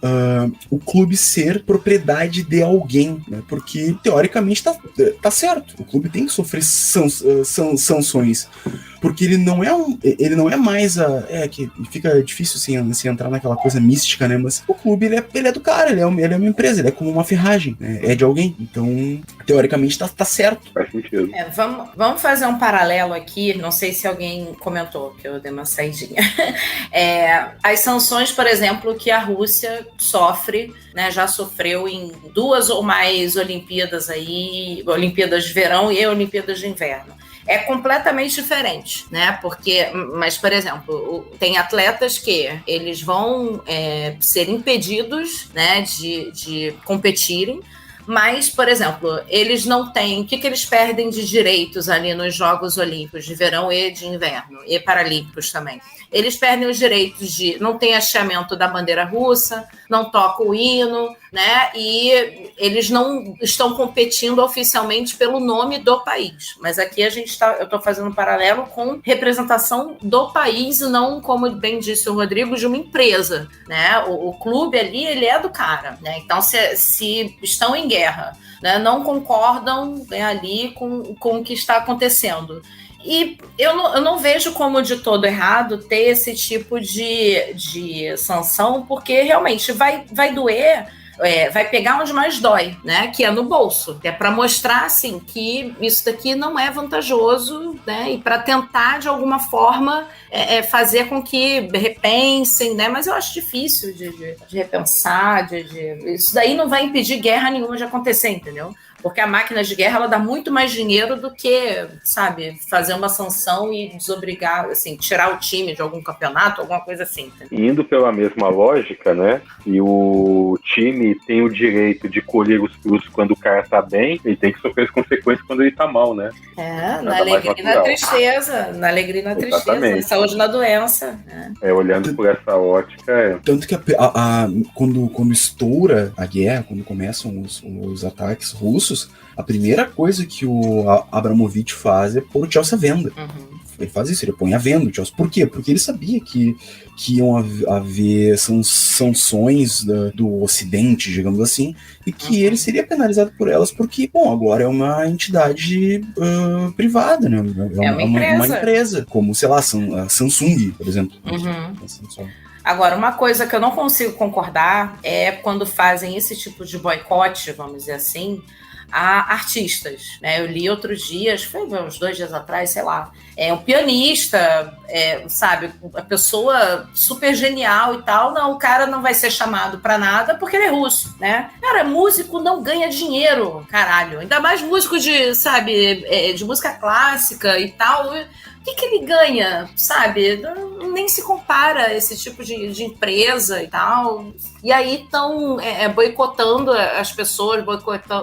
o clube ser propriedade de alguém, né? Porque teoricamente tá certo, o clube tem que sofrer sanções, porque ele não é mais que fica difícil assim, entrar naquela coisa mística, né? Mas o clube ele é do cara, ele é uma empresa, ele é como uma ferragem, né? É de alguém, então teoricamente tá certo. Faz sentido. Vamos fazer um paralelo aqui, não sei se alguém comentou, que eu dei uma saidinha. As sanções, por exemplo, que a Rússia sofre, né, já sofreu em 2 ou mais Olimpíadas aí, Olimpíadas de verão e Olimpíadas de inverno. É completamente diferente, né? Mas, por exemplo, tem atletas que eles vão ser impedidos, né, de competirem. Mas, por exemplo, eles não têm... O que eles perdem de direitos ali nos Jogos Olímpicos de verão e de inverno, e paralímpicos também? Eles perdem os direitos de... Não tem hasteamento da bandeira russa, não toca o hino, né? E eles não estão competindo oficialmente pelo nome do país. Mas aqui eu estou fazendo um paralelo com representação do país e não, como bem disse o Rodrigo, de uma empresa, né? O clube ali, ele é do cara, né? Então, se estão em guerra, né, não concordam, né, ali com o que está acontecendo. E eu não vejo como de todo errado ter esse tipo de sanção, porque realmente vai doer, vai pegar onde mais dói, né? Que é no bolso. É para mostrar, assim, que isso daqui não é vantajoso, né? E para tentar, de alguma forma, fazer com que repensem, né? Mas eu acho difícil de repensar, isso daí não vai impedir guerra nenhuma de acontecer, entendeu? Porque a máquina de guerra, ela dá muito mais dinheiro do que, sabe, fazer uma sanção e desobrigar, assim, tirar o time de algum campeonato, alguma coisa assim. Entendeu? Indo pela mesma lógica, né, e o time tem o direito de colher os frutos quando o cara tá bem, ele tem que sofrer as consequências quando ele tá mal, né? Na alegria e na tristeza. Na alegria e na tristeza, na saúde e na doença. Olhando por essa ótica. Tanto que quando estoura a guerra, quando começam os ataques russos, a primeira coisa que o Abramovich faz é pôr o Chelsea à venda. Uhum. Ele faz isso, ele põe à venda o Chelsea. Por quê? Porque ele sabia que iam haver sanções do Ocidente, digamos assim, e que ele seria penalizado por elas, porque, bom, agora é uma entidade privada, né? É uma empresa, como, sei lá, a Samsung, por exemplo. Uhum. Agora, uma coisa que eu não consigo concordar é quando fazem esse tipo de boicote, vamos dizer assim, a artistas, né? Eu li outros dias, foi uns 2 dias atrás, sei lá, um pianista, sabe, a pessoa super genial e tal, não, o cara não vai ser chamado pra nada porque ele é russo, né? Cara, músico não ganha dinheiro, caralho, ainda mais músico de, sabe, de música clássica e tal. O que ele ganha, sabe? Nem se compara esse tipo de empresa e tal. E aí estão boicotando as pessoas,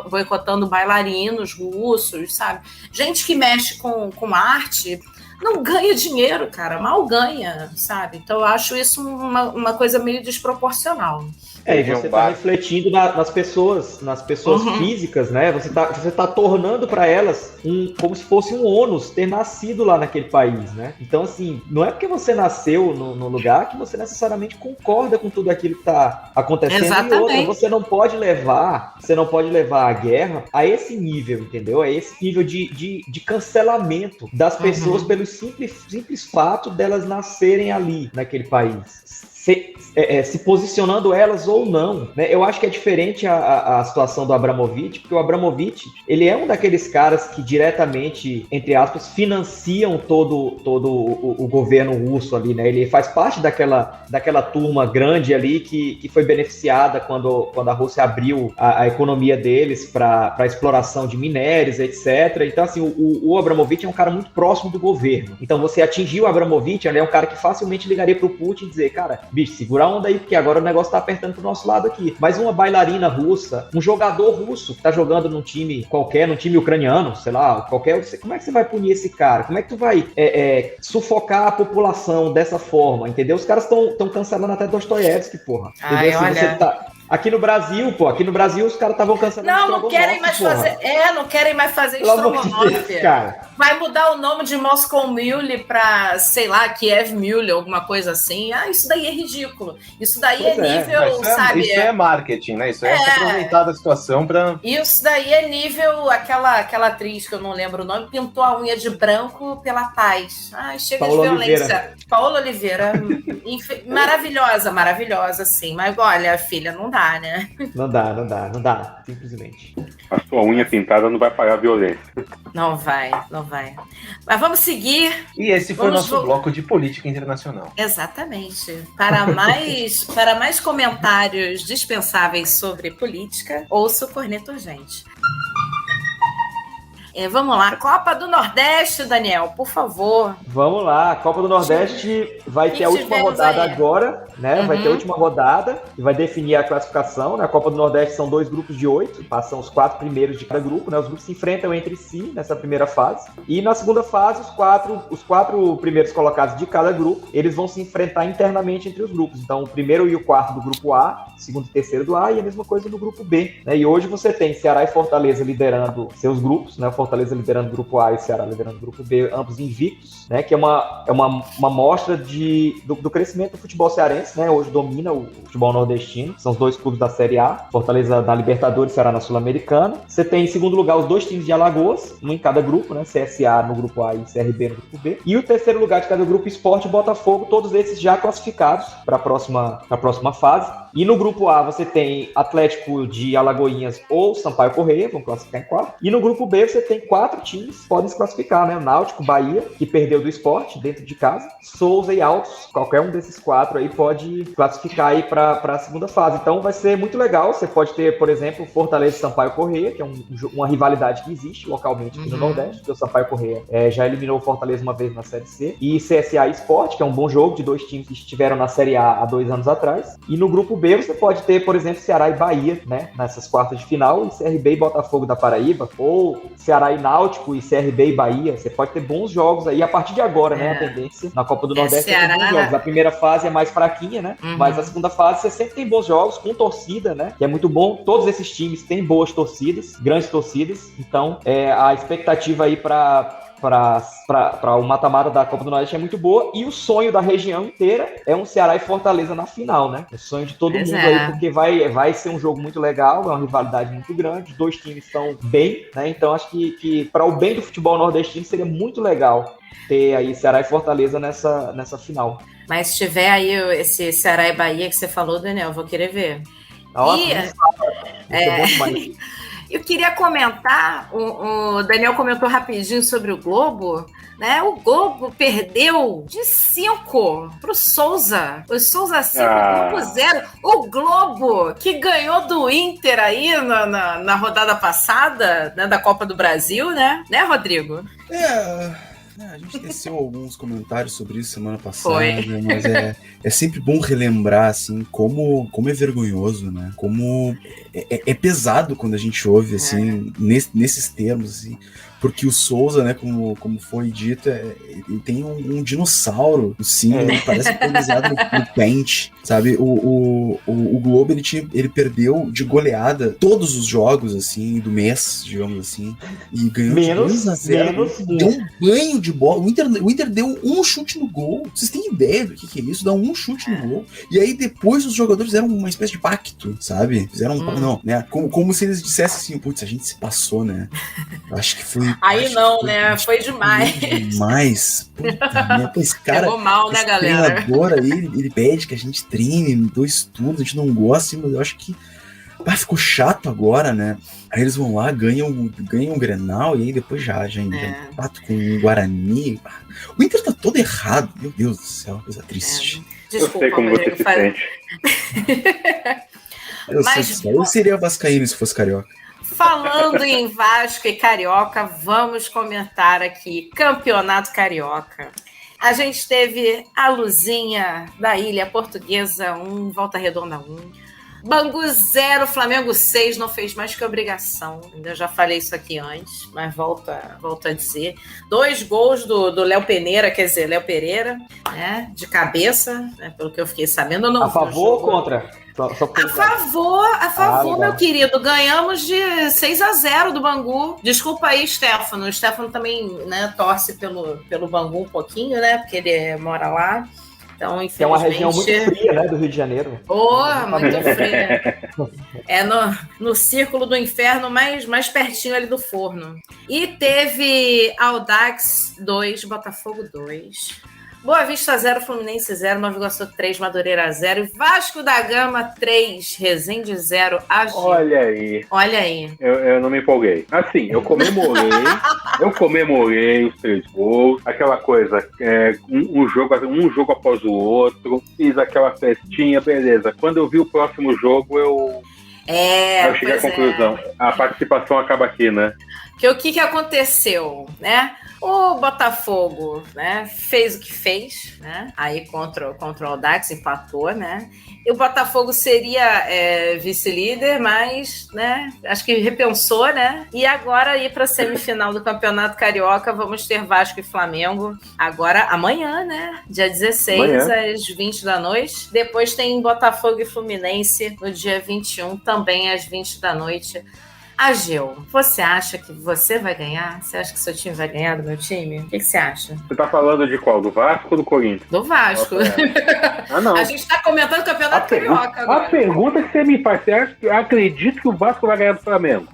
boicotando bailarinos russos, sabe? Gente que mexe com arte não ganha dinheiro, cara. Mal ganha, sabe? Então eu acho isso uma coisa meio desproporcional. E você tá refletindo nas pessoas uhum. físicas, né? Você tá tornando para elas como se fosse um ônus ter nascido lá naquele país, né? Então, assim, não é porque você nasceu no lugar que você necessariamente concorda com tudo aquilo que tá acontecendo. Exatamente. E outra, você não pode levar a guerra a esse nível, entendeu? A esse nível de cancelamento das pessoas pelo simples fato delas nascerem ali naquele país. se posicionando elas ou não, né? Eu acho que é diferente a situação do Abramovich, porque o Abramovich, ele é um daqueles caras que diretamente, entre aspas, financiam todo o governo russo ali, né? Ele faz parte daquela turma grande ali que foi beneficiada quando a Rússia abriu a economia deles para a exploração de minérios, etc. Então, assim, o Abramovich é um cara muito próximo do governo. Então, você atingir o Abramovich, ele é um cara que facilmente ligaria pro Putin e dizer, cara, bicho, segura a onda aí, porque agora o negócio tá apertando pro nosso lado aqui. Mas uma bailarina russa, um jogador russo que tá jogando num time qualquer, num time ucraniano, sei lá, qualquer, como é que você vai punir esse cara? Como é que tu vai sufocar a população dessa forma, entendeu? Os caras estão cancelando até Dostoiévski, porra. Ai, assim, olha... você tá... Aqui no Brasil, os caras estavam cancelando. Não querem mais fazer. Não querem mais fazer estrogonofe. Vai mudar o nome de Moscow Mule pra, sei lá, Kiev Mule, alguma coisa assim. Isso daí é ridículo. Isso daí é nível, sabe? Isso é marketing, né? Isso é aproveitar da situação pra... Isso daí é nível, aquela atriz que eu não lembro o nome, pintou a unha de branco pela paz. Chega de violência. Paola Oliveira. Maravilhosa, sim. Mas olha, filha, não dá, né? Não dá, simplesmente. A sua unha pintada não vai pagar a violência. Não vai. Mas vamos seguir. E esse foi o nosso bloco de política internacional. Exatamente. Para mais comentários dispensáveis sobre política, ouça o Corneta Urgente. Vamos lá, Copa do Nordeste, Daniel, por favor. Vamos lá, a Copa do Nordeste vai ter a última rodada agora, né? Vai ter a última rodada e vai definir a classificação, né? A Copa do Nordeste são 2 grupos de 8, passam os 4 primeiros de cada grupo, né? Os grupos se enfrentam entre si nessa primeira fase. E na segunda fase, os quatro primeiros colocados de cada grupo, eles vão se enfrentar internamente entre os grupos. Então, o primeiro e o quarto do grupo A, o segundo e terceiro do A, e a mesma coisa do grupo B, né? E hoje você tem Ceará e Fortaleza liderando seus grupos, né? Fortaleza liderando o grupo A e Ceará liderando o grupo B, ambos invictos, né? Que é uma mostra do crescimento do futebol cearense, né? Hoje domina o futebol nordestino, são os 2 clubes da Série A, Fortaleza na Libertadores, Ceará na Sul-Americana. Você tem em segundo lugar os 2 times de Alagoas, um em cada grupo, né? CSA no grupo A e CRB no grupo B. E o terceiro lugar de cada grupo, Sport e Botafogo, todos esses já classificados para a próxima fase. E no grupo A você tem Atlético de Alagoinhas ou Sampaio Corrêa, vão classificar em 4. E no grupo B você tem 4 times que podem se classificar, né? Náutico, Bahia, que perdeu do Sport dentro de casa, Souza e Altos, qualquer um desses 4 aí pode classificar aí para a segunda fase. Então vai ser muito legal. Você pode ter, por exemplo, Fortaleza e Sampaio Corrêa, que é uma rivalidade que existe localmente aqui no Nordeste, porque o Sampaio Corrêa já eliminou o Fortaleza uma vez na Série C. E CSA e Sport, que é um bom jogo de 2 times que estiveram na Série A há 2 anos atrás. E no grupo B você pode ter, por exemplo, Ceará e Bahia, né? Nessas quartas de final, e CRB e Botafogo da Paraíba, ou Ceará e Náutico e CRB e Bahia. Você pode ter bons jogos aí a partir de agora, né? A tendência na Copa do Nordeste é ter bons jogos. A primeira fase é mais fraquinha, né? Mas a segunda fase você sempre tem bons jogos com torcida, né? Que é muito bom. Todos esses times têm boas torcidas, grandes torcidas. Então, a expectativa aí para o mata-mata da Copa do Nordeste é muito boa, e o sonho da região inteira é um Ceará e Fortaleza na final, né? O sonho de todo mundo aí, porque vai ser um jogo muito legal, é uma rivalidade muito grande, os 2 times estão bem, né? Então acho que para o bem do futebol nordestino seria muito legal ter aí Ceará e Fortaleza nessa final. Mas se tiver aí esse Ceará e Bahia que você falou, Daniel, eu vou querer ver. Eu queria comentar, o Daniel comentou rapidinho sobre o Globo, né? O Globo perdeu de 5 pro Souza. O Souza 5 por 0. O Globo, que ganhou do Inter aí na rodada passada, né, da Copa do Brasil, né? Né, Rodrigo? A gente teceu alguns comentários sobre isso semana passada, mas é sempre bom relembrar, assim, como é vergonhoso, né? Como é pesado quando a gente ouve, assim, nesses termos, assim, porque o Souza, né, como foi dito, ele tem um dinossauro, sim, ele parece atualizado no Paint, sabe? O Globo, ele perdeu de goleada todos os jogos, assim, do mês, digamos assim, e ganhou de 2-0, deu um banho de bola. O Inter deu um chute no gol. Vocês têm ideia do que é isso? Dá um chute no gol. E aí depois os jogadores fizeram uma espécie de pacto, sabe? Fizeram não, né? Como se eles dissessem assim, putz, a gente se passou, né? Eu acho que foi Aí não, né? Foi demais. Demais. Puta merda. Esse cara, pegou mal, né, galera? Treinador aí, ele pede que a gente treine, dois turnos, a gente não gosta, mas eu acho que ficou chato agora, né? Aí eles vão lá, ganham um Grenal e aí depois já empatam com o Guarani. O Inter tá todo errado, meu Deus do céu, coisa triste. Desculpa, eu sei como você se sente. Eu seria vascaíno se fosse carioca. Falando em Vasco e Carioca, vamos comentar aqui Campeonato Carioca. A gente teve a luzinha da Ilha Portuguesa 1, Volta Redonda 1. Bangu 0, Flamengo 6, não fez mais que obrigação. Eu já falei isso aqui antes, mas volto a dizer. 2 gols do Léo Pereira, né, de cabeça, né, pelo que eu fiquei sabendo. Eu não a favor ou contra? A favor, meu querido. Ganhamos de 6-0 do Bangu. Desculpa aí, Stefano. O Stefano também, né, torce pelo Bangu um pouquinho, né, porque ele mora lá. Então, infelizmente... É uma região muito fria, né, do Rio de Janeiro. Muito fria. É no círculo do inferno mais pertinho ali do forno. E teve Audax 2, Botafogo 2. Boa Vista 0, Fluminense 0, Nova Iguaçu 3, Madureira 0 e Vasco da Gama 3, Resende 0, AG. Olha aí. Eu não me empolguei. Assim, eu comemorei os 3 gols, aquela coisa, um jogo após o outro, fiz aquela festinha, beleza. Quando eu vi o próximo jogo, eu cheguei à conclusão. A participação acaba aqui, né? O que aconteceu, né? O Botafogo, né, fez o que fez, né? Aí contra o Audax empatou, né? E o Botafogo seria vice-líder, mas, né, acho que repensou, né? E agora ir para a semifinal do Campeonato Carioca, vamos ter Vasco e Flamengo. Agora, amanhã, né? Dia 16, às 20 da noite. Depois tem Botafogo e Fluminense no dia 21, também às 20 da noite. Ageu, você acha que você vai ganhar? Você acha que seu time vai ganhar do meu time? O que você acha? Você tá falando de qual? Do Vasco ou do Corinthians? Do Vasco. Não. A gente tá comentando o Campeonato Carioca agora. A pergunta que você me faz, você acha que acredita que o Vasco vai ganhar do Flamengo?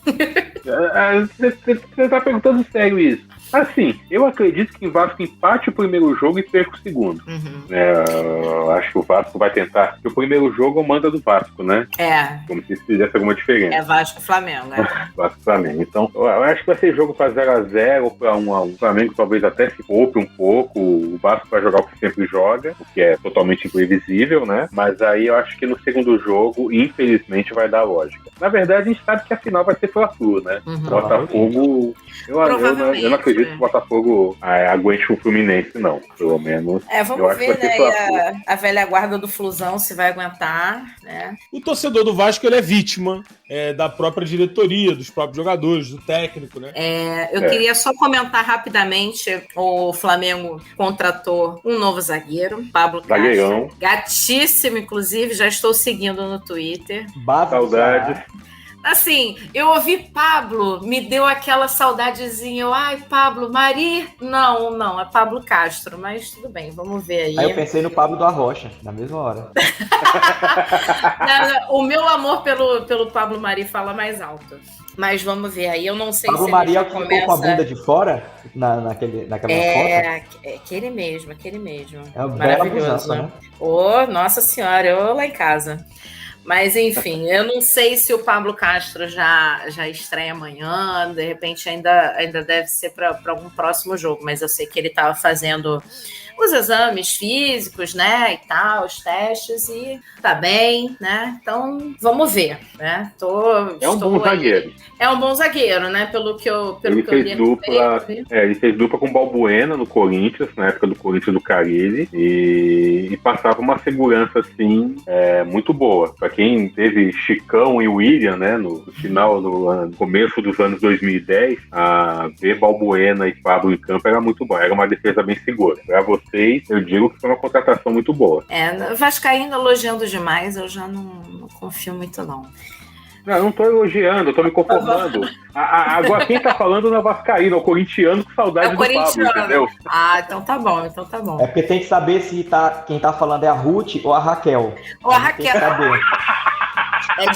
Você tá perguntando sério isso. Assim, eu acredito que o Vasco empate o primeiro jogo e perca o segundo. Eu acho que o Vasco vai tentar. Porque o primeiro jogo manda do Vasco, né? Como se fizesse alguma diferença. É Vasco e Flamengo, né? Vasco e Flamengo. Então, eu acho que vai ser jogo para 0-0 ou para 1-1. O Flamengo talvez até se poupe um pouco. O Vasco vai jogar o que sempre joga, o que é totalmente imprevisível, né? Mas aí eu acho que no segundo jogo, infelizmente, vai dar lógica. Na verdade, a gente sabe que a final vai ser Fla-Flu, né? Botafogo... Eu não acredito que o Botafogo aguente o Fluminense, não. Pelo menos. Vamos ver, né? A velha guarda do Flusão se vai aguentar, né? O torcedor do Vasco, ele é vítima da própria diretoria, dos próprios jogadores, do técnico, né? Eu queria só comentar rapidamente: o Flamengo contratou um novo zagueiro, Pablo Castro. Gatíssimo, inclusive, já estou seguindo no Twitter. Saudades. Assim, eu ouvi Pablo, me deu aquela saudadezinha. Ai, Pablo, Mari? Não, é Pablo Castro, mas tudo bem, vamos ver aí. Aí eu pensei no Pablo do Arrocha, na mesma hora. O meu amor pelo Pablo Mari fala mais alto. Mas vamos ver aí, eu não sei Pablo se Mari é o que ficou com a bunda de fora naquela foto? É aquele mesmo. É uma bela mudança, né? Nossa senhora, eu lá em casa. Mas, enfim, eu não sei se o Pablo Castro já estreia amanhã, de repente ainda deve ser para algum próximo jogo, mas eu sei que ele estava fazendo os exames físicos, né, e tal, os testes, e tá bem, né, então vamos ver, né, um bom zagueiro. É um bom zagueiro, né, pelo que eu li. Ele fez dupla com o Balbuena no Corinthians, na época do Corinthians do Carille, e passava uma segurança, assim, muito boa. Pra quem teve Chicão e William, né, no final no começo dos anos 2010, ver Balbuena e Pablo em campo era muito bom, era uma defesa bem segura. Pra vocês, eu digo que foi uma contratação muito boa. Vascaíno elogiando demais, eu já não confio muito, não. Não tô elogiando, eu tô me conformando. Agora quem tá falando não é vascaíno, é o corintiano com saudade do Pablo, entendeu? Então tá bom. É porque tem que saber se quem tá falando é a Ruth ou a Raquel. Ou a Raquel. É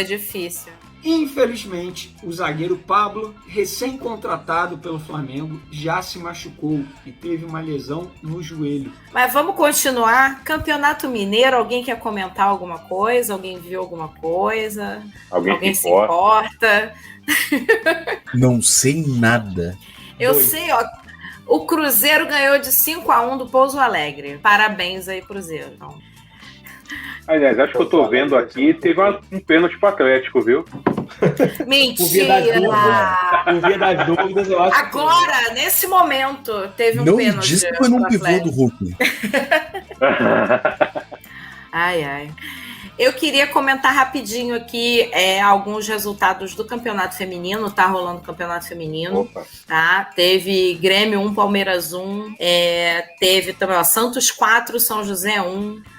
difícil. Infelizmente, o zagueiro Pablo, recém-contratado pelo Flamengo, já se machucou e teve uma lesão no joelho. Mas vamos continuar. Campeonato Mineiro, alguém quer comentar alguma coisa? Alguém viu alguma coisa? Alguém se importa? Não sei nada. Eu sei, ó. O Cruzeiro ganhou de 5-1 do Pouso Alegre. Parabéns aí, Cruzeiro. Então. Aliás, acho que eu tô vendo aqui, teve um pênalti pro Atlético, viu? Mentira! Por via das dúvidas, eu acho Agora, nesse momento, teve um pênalti. Não disse que foi num pivô do Hulk. Ai. Eu queria comentar rapidinho aqui alguns resultados do campeonato feminino. Tá rolando o campeonato feminino. Opa. Tá? Teve Grêmio 1, Palmeiras 1. Teve também Santos 4, São José 1.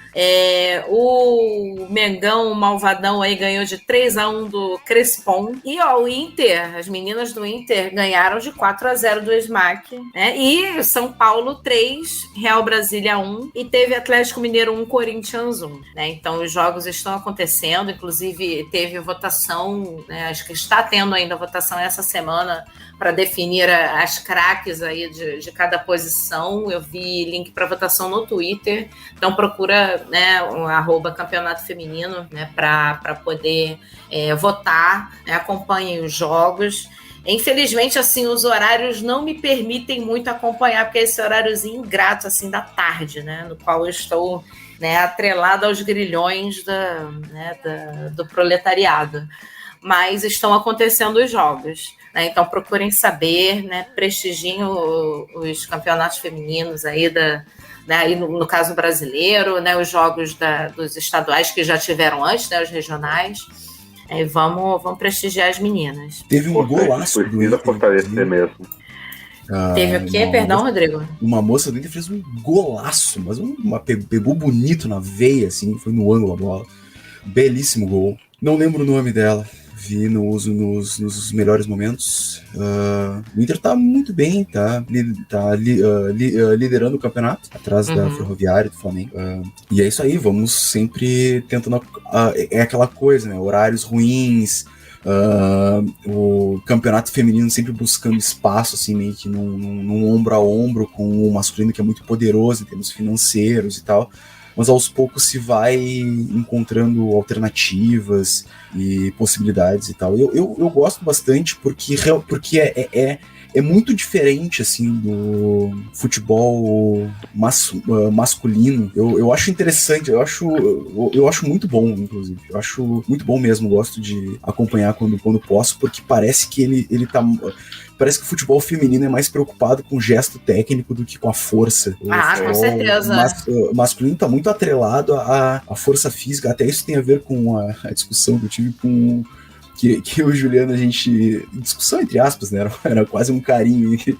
O Mengão, o Malvadão aí ganhou de 3-1 do Crespon. E o Inter, as meninas do Inter ganharam de 4-0 do SMAC, né? E São Paulo 3, Real Brasília 1 e teve Atlético Mineiro 1, Corinthians 1, né? Então os jogos estão acontecendo, inclusive teve votação, né? Acho que está tendo ainda votação essa semana para definir as craques aí de cada posição. Eu vi link para votação no Twitter, então procura, né, @ Campeonato Feminino, né, para poder votar, né, acompanhem os jogos. Infelizmente, assim, os horários não me permitem muito acompanhar, porque é esse horáriozinho ingrato, assim, da tarde, né, no qual eu estou, né, atrelada aos grilhões do proletariado. Mas estão acontecendo os jogos, né? Então procurem saber, né? Prestigiem os campeonatos femininos aí aí no caso brasileiro, né? Os jogos dos estaduais que já tiveram antes, né? Os regionais. Vamos prestigiar as meninas. Teve um golaço do Inter. Fortalecer mesmo. Teve o quê? Perdão, Rodrigo? Uma moça do Inter fez um golaço, mas pegou bonito na veia, assim, foi no ângulo a bola. Belíssimo gol. Não lembro o nome dela. Vi no uso nos melhores momentos. O Inter tá muito bem, tá liderando o campeonato, atrás da Ferroviária, do Flamengo. E é isso aí, vamos sempre tentando. É aquela coisa, né? Horários ruins, o campeonato feminino sempre buscando espaço, assim, meio que num ombro a ombro com o masculino, que é muito poderoso em termos financeiros e tal. Mas aos poucos se vai encontrando alternativas e possibilidades e tal. Eu gosto bastante porque é muito diferente, assim, do futebol masculino. Eu acho interessante, eu acho muito bom, inclusive. Eu acho muito bom mesmo, gosto de acompanhar quando posso, porque parece que ele tá... Parece que o futebol feminino é mais preocupado com o gesto técnico do que com a força. Com certeza. O masculino está muito atrelado à força física. Até isso tem a ver com a discussão que eu tive com... Que eu e o Juliano, a gente... Discussão entre aspas, né? Era quase um carinho entre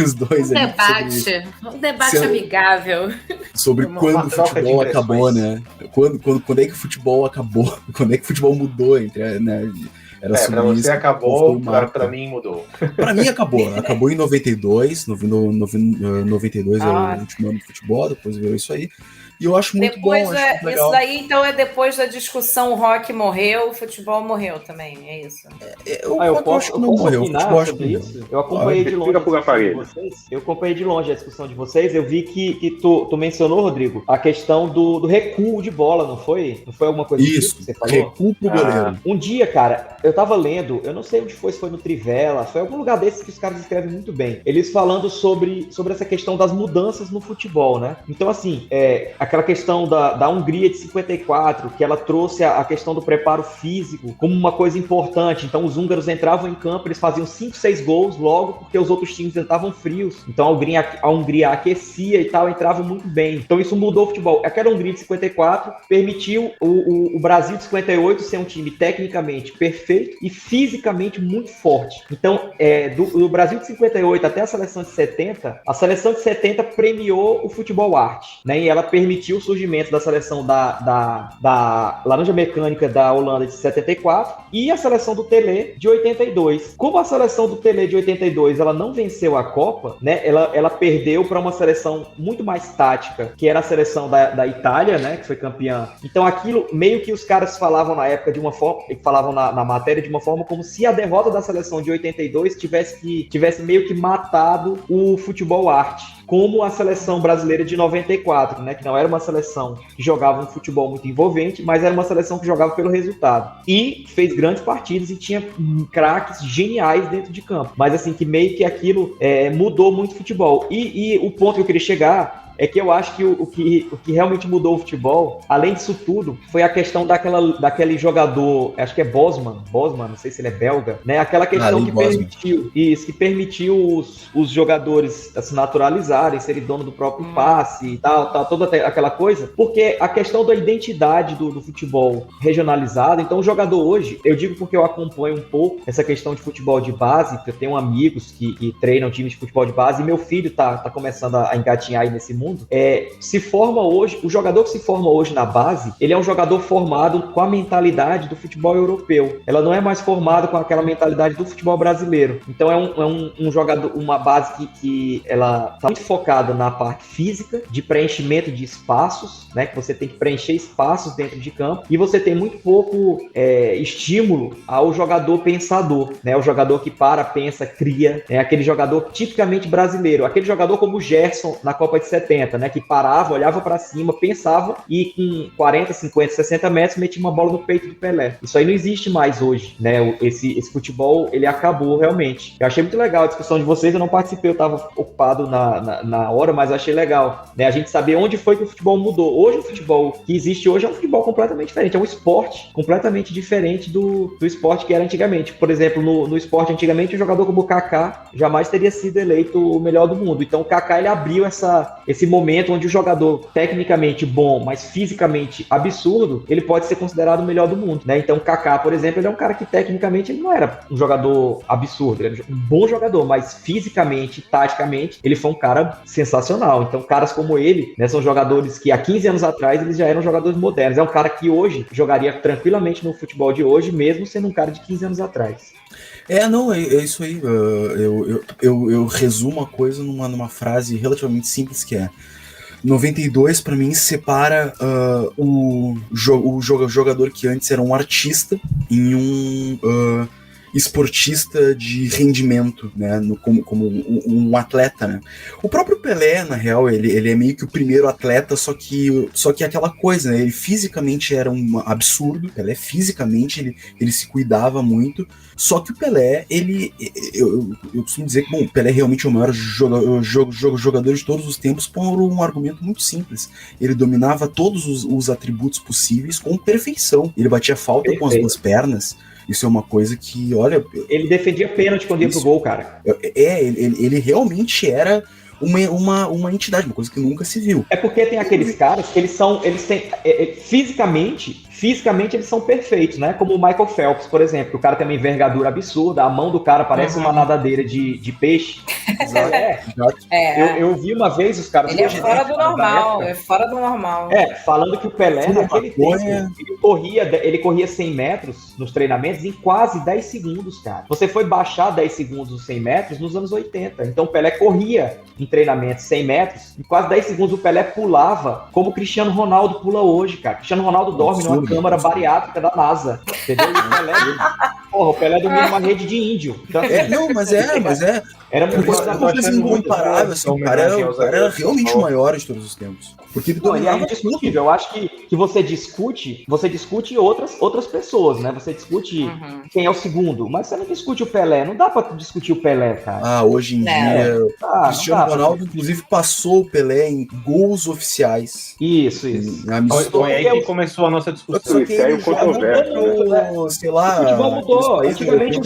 os dois. Um debate amigável. Sobre quando o futebol acabou, né? Quando é que o futebol acabou? Quando é que o futebol mudou entre... Né? Pra você acabou, pra mim mudou. Pra mim acabou. Acabou em 92. 92 era o último ano de futebol, depois veio isso aí. E eu acho muito bom. Isso daí, então, é depois da discussão, o rock morreu, o futebol morreu também, é isso? Eu acho que não morreu. Eu acompanhei de longe eu acompanhei de longe a discussão de vocês. Eu vi que tu mencionou, Rodrigo, a questão do recuo de bola, não foi? Não foi alguma coisa isso, que você falou? Recuo pro goleiro. Um dia, cara, eu tava lendo, eu não sei onde foi, se foi no Trivela, foi algum lugar desses que os caras escrevem muito bem. Eles falando sobre essa questão das mudanças no futebol, né? Então, assim, aquela questão da Hungria de 54, que ela trouxe a questão do preparo físico como uma coisa importante. Então os húngaros entravam em campo, eles faziam 5, 6 gols logo, porque os outros times estavam frios. Então a Hungria aquecia e tal, entrava muito bem. Então isso mudou o futebol. Aquela Hungria de 54 permitiu o Brasil de 58 ser um time tecnicamente perfeito e fisicamente muito forte. Então, do Brasil de 58 até a seleção de 70, a seleção de 70 premiou o futebol arte, né? E ela permitiu permitiu o surgimento da seleção da Laranja Mecânica da Holanda de 74 e a seleção do Pelé de 82. Como a seleção do Pelé de 82 ela não venceu a Copa, né? Ela perdeu para uma seleção muito mais tática, que era a seleção da Itália, né? Que foi campeã. Então aquilo meio que os caras falavam na época de uma forma, falavam na matéria de uma forma como se a derrota da seleção de 82 tivesse meio que matado o futebol arte, como a seleção brasileira de 94, né, que não era uma seleção que jogava um futebol muito envolvente, mas era uma seleção que jogava pelo resultado. E fez grandes partidas e tinha craques geniais dentro de campo. Mas assim, que meio que aquilo mudou muito o futebol. E o ponto que eu queria chegar é que eu acho que o que realmente mudou o futebol, além disso tudo, foi a questão daquele jogador, acho que é Bosman, não sei se ele é belga, né? Aquela questão que permitiu os jogadores se naturalizarem, serem dono do próprio passe e tal, toda aquela coisa, porque a questão da identidade do futebol regionalizado, então o jogador hoje, eu digo porque eu acompanho um pouco essa questão de futebol de base, porque eu tenho amigos que treinam times de futebol de base, e meu filho tá começando a engatinhar aí nesse mundo. Se forma hoje, o jogador que se forma hoje na base, ele é um jogador formado com a mentalidade do futebol europeu. Ela não é mais formada com aquela mentalidade do futebol brasileiro. Então é um jogador, uma base que ela está muito focada na parte física, de preenchimento de espaços, né? Que você tem que preencher espaços dentro de campo, e você tem muito pouco estímulo ao jogador pensador, né? O jogador que pensa, cria, aquele jogador tipicamente brasileiro, aquele jogador como o Gerson na Copa de 70, né, que parava, olhava pra cima, pensava e com 40, 50, 60 metros metia uma bola no peito do Pelé. Isso aí não existe mais hoje, né? Esse futebol, ele acabou realmente. Eu achei muito legal a discussão de vocês, eu não participei, eu tava ocupado na hora, mas eu achei legal, né? A gente saber onde foi que o futebol mudou. Hoje o futebol que existe hoje é um futebol completamente diferente, é um esporte completamente diferente do esporte que era antigamente. Por exemplo, no esporte antigamente, um jogador como o Kaká jamais teria sido eleito o melhor do mundo. Então o Kaká, ele abriu esse momento onde o jogador tecnicamente bom, mas fisicamente absurdo, ele pode ser considerado o melhor do mundo, né? Então o Kaká, por exemplo, ele é um cara que tecnicamente ele não era um jogador absurdo, ele era um bom jogador, mas fisicamente, taticamente, ele foi um cara sensacional. Então caras como ele, né, são jogadores que há 15 anos atrás eles já eram jogadores modernos. É um cara que hoje jogaria tranquilamente no futebol de hoje, mesmo sendo um cara de 15 anos atrás. É isso aí. Eu resumo a coisa numa frase relativamente simples, que é: 92 pra mim separa o jogador que antes era um artista em um esportista de rendimento, né, como um atleta, né. O próprio Pelé, na real, ele é meio que o primeiro atleta, só que aquela coisa, né, ele fisicamente era um absurdo. Pelé fisicamente ele se cuidava muito, só que o Pelé, eu costumo dizer que, bom, o Pelé é realmente o maior jogador de todos os tempos por um argumento muito simples. Ele dominava todos os atributos possíveis com perfeição. Ele batia falta com as duas pernas. Isso é uma coisa que, olha... Ele defendia pênalti quando ia pro gol, cara. Ele realmente era uma entidade, uma coisa que nunca se viu. É porque tem aqueles caras que eles têm fisicamente eles são perfeitos, né? Como o Michael Phelps, por exemplo, que o cara tem uma envergadura absurda, a mão do cara parece uma nadadeira de peixe. Eu vi uma vez os caras... Ele é fora do normal, falando que o Pelé, naquele tempo, ele corria 100 metros nos treinamentos em quase 10 segundos, cara. Você foi baixar 10 segundos nos 100 metros nos anos 80. Então o Pelé corria em treinamento 100 metros, em quase 10 segundos o Pelé pulava como o Cristiano Ronaldo pula hoje, cara. Cristiano Ronaldo dorme numa câmara bariátrica da NASA, entendeu? E o Pelé dormia numa rede de índio. Então, era uma coisa incomparável, assim, o cara era realmente o maior de todos os tempos. Porque ele é indiscutível. Eu acho que você discute outras pessoas, né? Você discute quem é o segundo, mas você não discute o Pelé. Não dá pra discutir o Pelé, cara. Hoje em dia, o Cristiano Ronaldo, inclusive, passou o Pelé em gols oficiais. Isso. Foi aí que começou a nossa discussão. Sei lá... O futebol mudou. Antigamente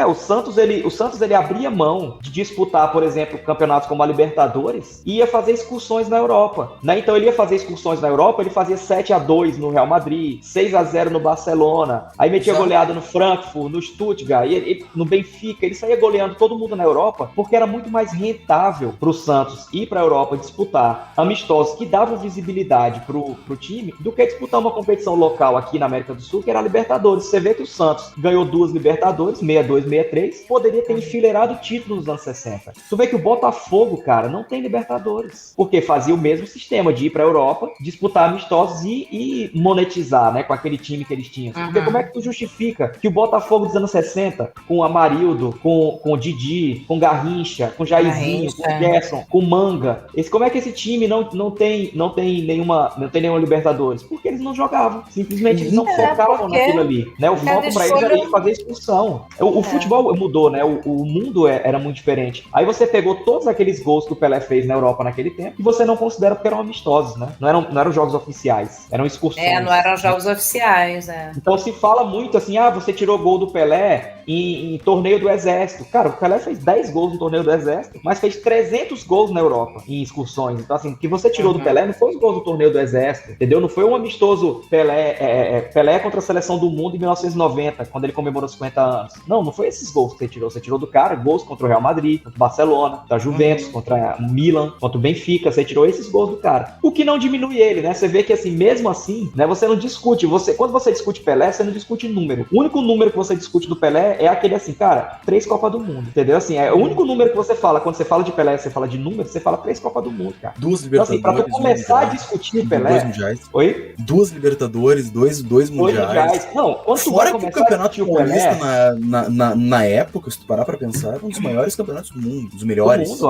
o Santos ele abria mão de disputar, por exemplo, campeonatos como a Libertadores e ia fazer excursões na Europa. né? Então ele ia fazer excursões na Europa, ele fazia 7-2 no Real Madrid, 6-0 no Barcelona, aí metia goleada no Frankfurt, no Stuttgart, no Benfica, ele saía goleando todo mundo na Europa, porque era muito mais rentável pro Santos ir pra Europa disputar amistosos que davam visibilidade pro time, do que disputar uma competição local aqui na América do Sul, que era a Libertadores. Você vê que o Santos ganhou 2 Libertadores, 62, 63, poderia ter enfileirado título nos anos 60. Tu vê que o Botafogo, cara, não tem Libertadores, porque fazia o mesmo sistema de ir pra Europa, disputar amistosos e monetizar, né, com aquele time que eles tinham. Porque como é que tu justifica que o Botafogo dos anos 60, com Amarildo, com Didi, com Garrincha, com Jairzinho, com Gerson, com Manga, como é que esse time não tem nenhuma Libertadores? Porque eles não jogavam. Simplesmente eles não focavam naquilo ali. Né? O foco pra eles era ir fazer expulsão. O futebol mudou, né? O mundo era muito diferente. Aí você pegou todos aqueles gols que o Pelé fez na Europa naquele tempo e você não considera porque eram amistosos, né? Não eram jogos oficiais, eram excursões. Não eram jogos oficiais, Então se fala muito assim, você tirou gol do Pelé em torneio do Exército. Cara, o Pelé fez 10 gols no torneio do Exército, mas fez 300 gols na Europa em excursões. Então assim, o que você tirou do Pelé não foi os gols do torneio do Exército, entendeu? Não foi um amistoso Pelé contra a seleção do mundo em 1990, quando ele comemorou 50 anos. Não foi esses gols que você tirou. Você tirou do cara gols contra o Real Madrid, contra o Barcelona, contra a Juventus, contra o Milan, contra o Benfica. Você tirou esses gols do cara. O que não diminui ele, né? Você vê que assim, mesmo assim, né, você não discute. Quando você discute Pelé, você não discute número. O único número que você discute do Pelé é aquele assim, cara, 3 Copas do Mundo, entendeu? Assim, é o único número que você fala. Quando você fala de Pelé, você fala de número, você fala 3 Copas do Mundo, cara. 2 Libertadores. Então, assim, pra tu começar a discutir o Pelé... 2 mundiais. Oi? 2 Libertadores, 2 mundiais. Não, fora que o Campeonato Paulista na época, se tu parar pra pensar, era um dos maiores campeonatos do mundo, dos melhores. Do mundo,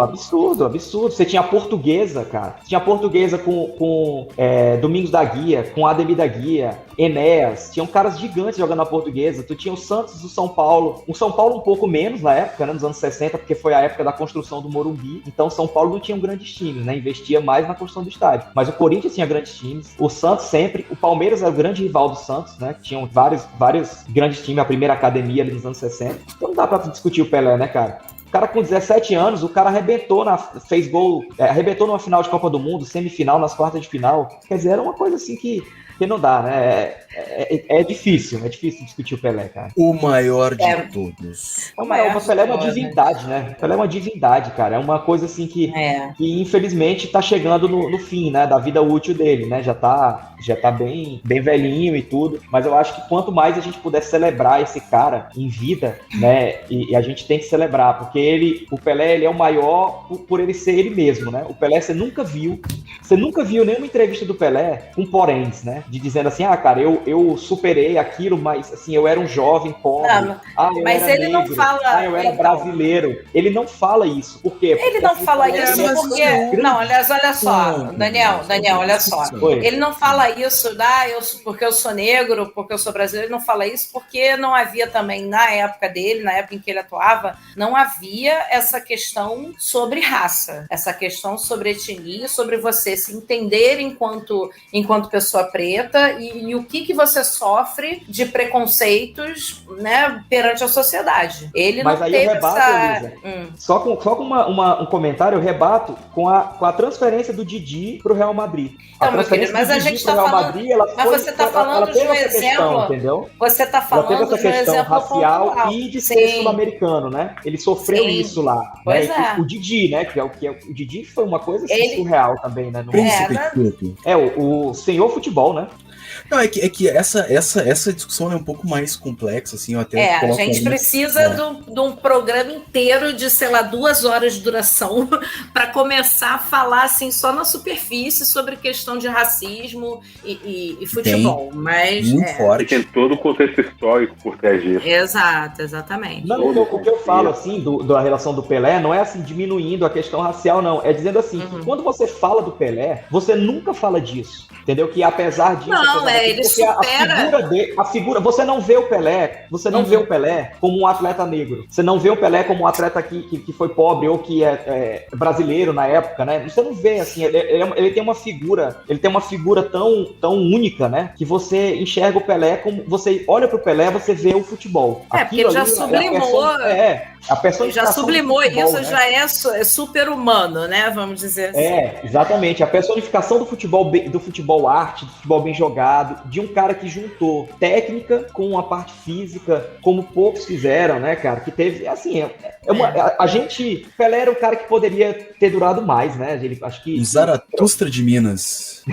absurdo. Você tinha a Portuguesa, cara. Tinha a Portuguesa com Domingos da Guia, com Ademir da Guia, Enéas. Tinham caras gigantes jogando na Portuguesa. Tu tinha o Santos e o São Paulo. O São Paulo um pouco menos na época, né, nos anos 60, porque foi a época da construção do Morumbi. Então o São Paulo não tinha grandes times, né? Investia mais na construção do estádio. Mas o Corinthians tinha grandes times. O Santos sempre. O Palmeiras era o grande rival do Santos, né? Tinham vários grandes times, a primeira academia ali nos anos 60. Então não dá pra discutir o Pelé, né, cara? O cara com 17 anos, o cara fez gol, arrebentou numa final de Copa do Mundo, semifinal, nas quartas de final. Quer dizer, era uma coisa assim que não dá, né? É difícil discutir o Pelé, cara. O maior de todos. O Pelé é uma divindade, né? O Pelé é uma divindade, cara. É uma coisa assim que infelizmente tá chegando no fim, né? Da vida útil dele, né? Já tá bem velhinho e tudo. Mas eu acho que quanto mais a gente puder celebrar esse cara em vida, né? E a gente tem que celebrar, porque o Pelé, ele é o maior por ele ser ele mesmo, né? O Pelé, você nunca viu nenhuma entrevista do Pelé com poréns, né? De dizendo assim, cara, eu superei aquilo, mas assim, eu era um jovem pobre. Mas ele negro, não fala... eu era brasileiro. Ele não fala isso. Por quê? Ele não fala isso porque... Não, aliás, olha só. Daniel, olha só. Ele não fala isso, porque eu sou negro, porque eu sou brasileiro. Ele não fala isso porque não havia também, na época dele, na época em que ele atuava, não havia essa questão sobre raça. Essa questão sobre etnia, sobre você se entender enquanto pessoa preta e o que você sofre de preconceitos, né, perante a sociedade. Ele mas não aí teve eu rebato, Elisa. Só com um comentário, eu rebato com a transferência do Didi pro Real Madrid. Então, meu querido, mas a gente está falando... Madrid, você está falando de um exemplo... Entendeu? Você está falando de um exemplo racial pontual. E de ser sul-americano, né? Ele sofreu isso lá. Pois né? O Didi, né? O Didi foi uma coisa assim, surreal também, né? O senhor futebol, né? Não, é que essa discussão é um pouco mais complexa, assim, eu até a gente precisa de um programa inteiro de, 2 horas de duração para começar a falar, assim, só na superfície sobre questão de racismo e futebol. Mas muito forte. Tem todo o contexto histórico por trás disso. Exatamente. Não, o que eu falo, assim, da relação do Pelé, não é, assim, diminuindo a questão racial, não. É dizendo, assim, que quando você fala do Pelé, você nunca fala disso, entendeu? Que apesar disso... Não, ele supera. A figura, você não vê o Pelé, vê o Pelé como um atleta negro. Você não vê o Pelé como um atleta que foi pobre ou que é brasileiro na época, né? Você não vê, assim, ele tem uma figura tão única, né? Que você enxerga o Pelé como, você olha pro Pelé, você vê o futebol. Porque ele já sublimou. A personificação já sublimou do futebol, isso, né? Já é super humano, né? Vamos dizer assim. Exatamente. A personificação do futebol arte, do futebol bem jogado, de um cara que juntou técnica com a parte física, como poucos fizeram, né, cara? Que teve, assim, Pelé era um cara que poderia ter durado mais, né? Acho que... Zaratustra de Minas.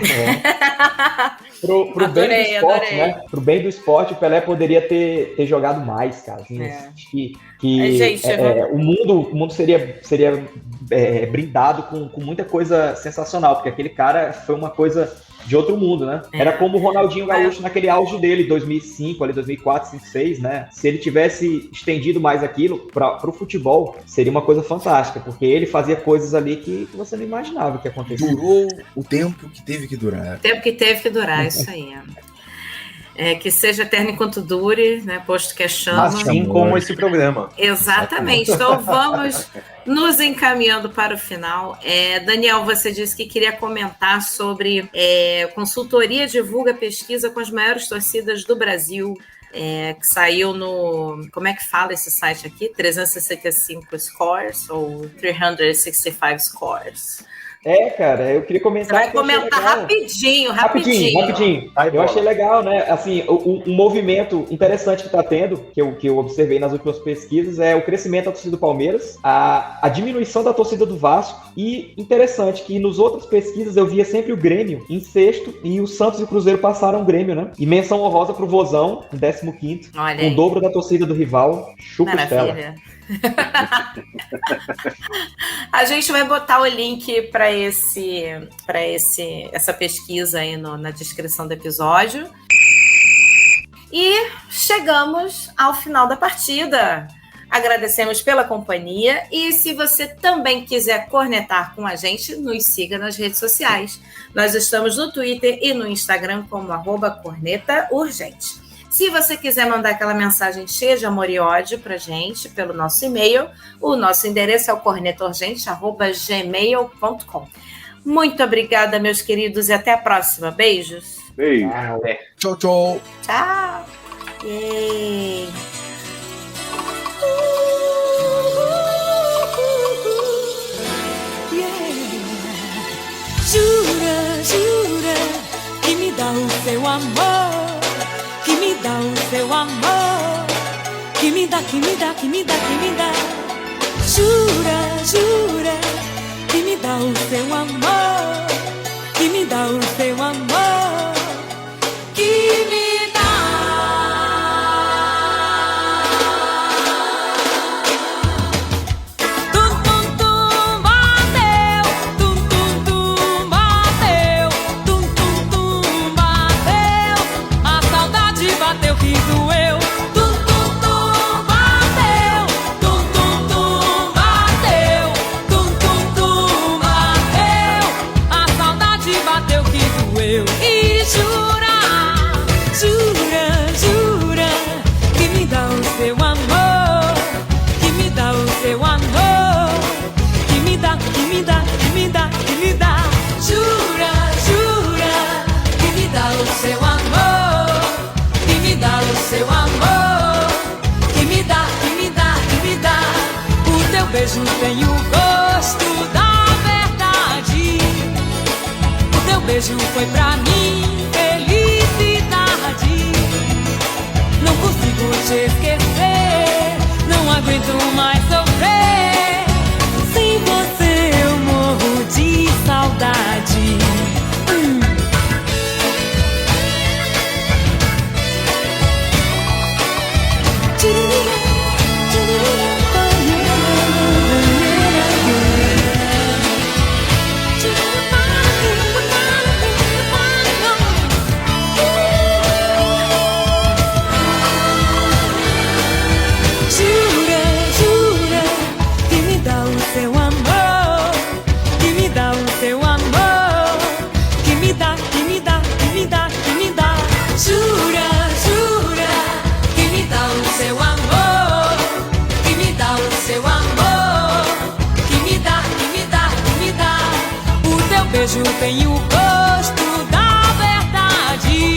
Pro bem do esporte, né? Pro bem do esporte, o Pelé poderia ter jogado mais, cara. Assim, acho que o mundo seria brindado com muita coisa sensacional, porque aquele cara foi uma coisa de outro mundo, né? Era como o Ronaldinho Gaúcho naquele auge dele, 2005, ali 2004, 2006, né? Se ele tivesse estendido mais aquilo pro futebol, seria uma coisa fantástica, porque ele fazia coisas ali que você não imaginava que acontecia. Durou o tempo que teve que durar. O tempo que teve que durar, isso aí. Que seja eterno enquanto dure, né? Posto que é chama. Assim como esse programa. Exatamente. Então vamos nos encaminhando para o final. Daniel, você disse que queria comentar sobre consultoria divulga pesquisa com as maiores torcidas do Brasil. Que saiu no... Como é que fala esse site aqui? 365 Scores ou 365 Scores? Cara, eu queria comentar... Você vai comentar rapidinho. Eu achei legal, né? Assim, um movimento interessante que tá tendo, que eu observei nas últimas pesquisas, é o crescimento da torcida do Palmeiras, a diminuição da torcida do Vasco, e interessante que nos outras pesquisas eu via sempre o Grêmio em sexto, e o Santos e o Cruzeiro passaram o Grêmio, né? E menção honrosa pro Vozão, em 15º, com o dobro da torcida do rival, chupa Estela. A gente vai botar o link para essa pesquisa aí na descrição do episódio. E chegamos ao final da partida. Agradecemos pela companhia e se você também quiser cornetar com a gente, nos siga nas redes sociais. Nós estamos no Twitter e no Instagram como @cornetaurgente. Se você quiser mandar aquela mensagem cheia de amor e ódio pra gente, pelo nosso e-mail, o nosso endereço é o cornetaurgente@gmail.com. Muito obrigada, meus queridos, e até a próxima. Beijos. Beijo. Tchau, tchau. Tchau. Yay. Jura, jura que me dá o seu amor, que me dá o seu amor, que me dá, que me dá, que me dá, que me dá. Jura, jura que me dá o seu amor, que me dá o seu amor, que me dá. Tum tum tum bateu, tum tum tum bateu, tum tum tum bateu, a saudade bateu que doeu. Tum tum tum bateu, tum tum tum bateu, tum tum tum bateu, a saudade bateu que doeu. E jura, jura, jura que me dá o seu amor, que me dá o seu amor, que me dá, que me dá, que me dá, que me dá. Jura, jura que me dá o seu amor, que me dá o seu amor, que me dá, que me dá, que me dá. O teu beijo tem o gosto da verdade, o teu beijo foi pra mim felicidade. Não consigo te esquecer, não aguento mais sofrer. Sem você eu morro de saudade. beijo tem o gosto da verdade.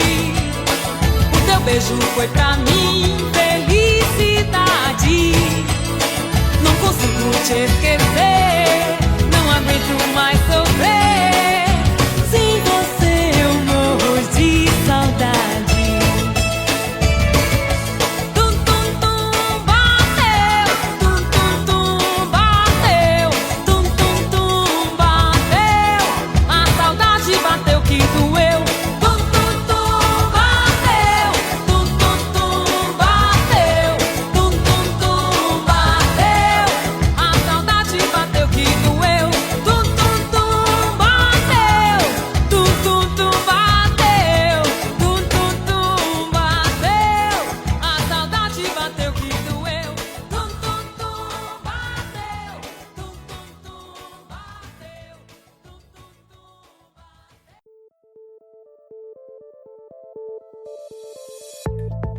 O teu beijo foi pra mim felicidade. Não consigo te esquecer, não aguento mais sofrer. Sem você eu morro de saudade.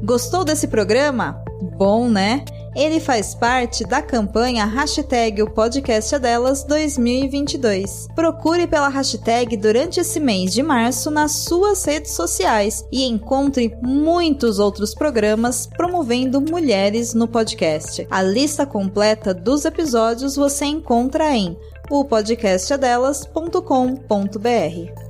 Gostou desse programa? Bom, né? Ele faz parte da campanha hashtag O Podcast é Delas 2022. Procure pela hashtag durante esse mês de março nas suas redes sociais e encontre muitos outros programas promovendo mulheres no podcast. A lista completa dos episódios você encontra em opodcastadelas.com.br.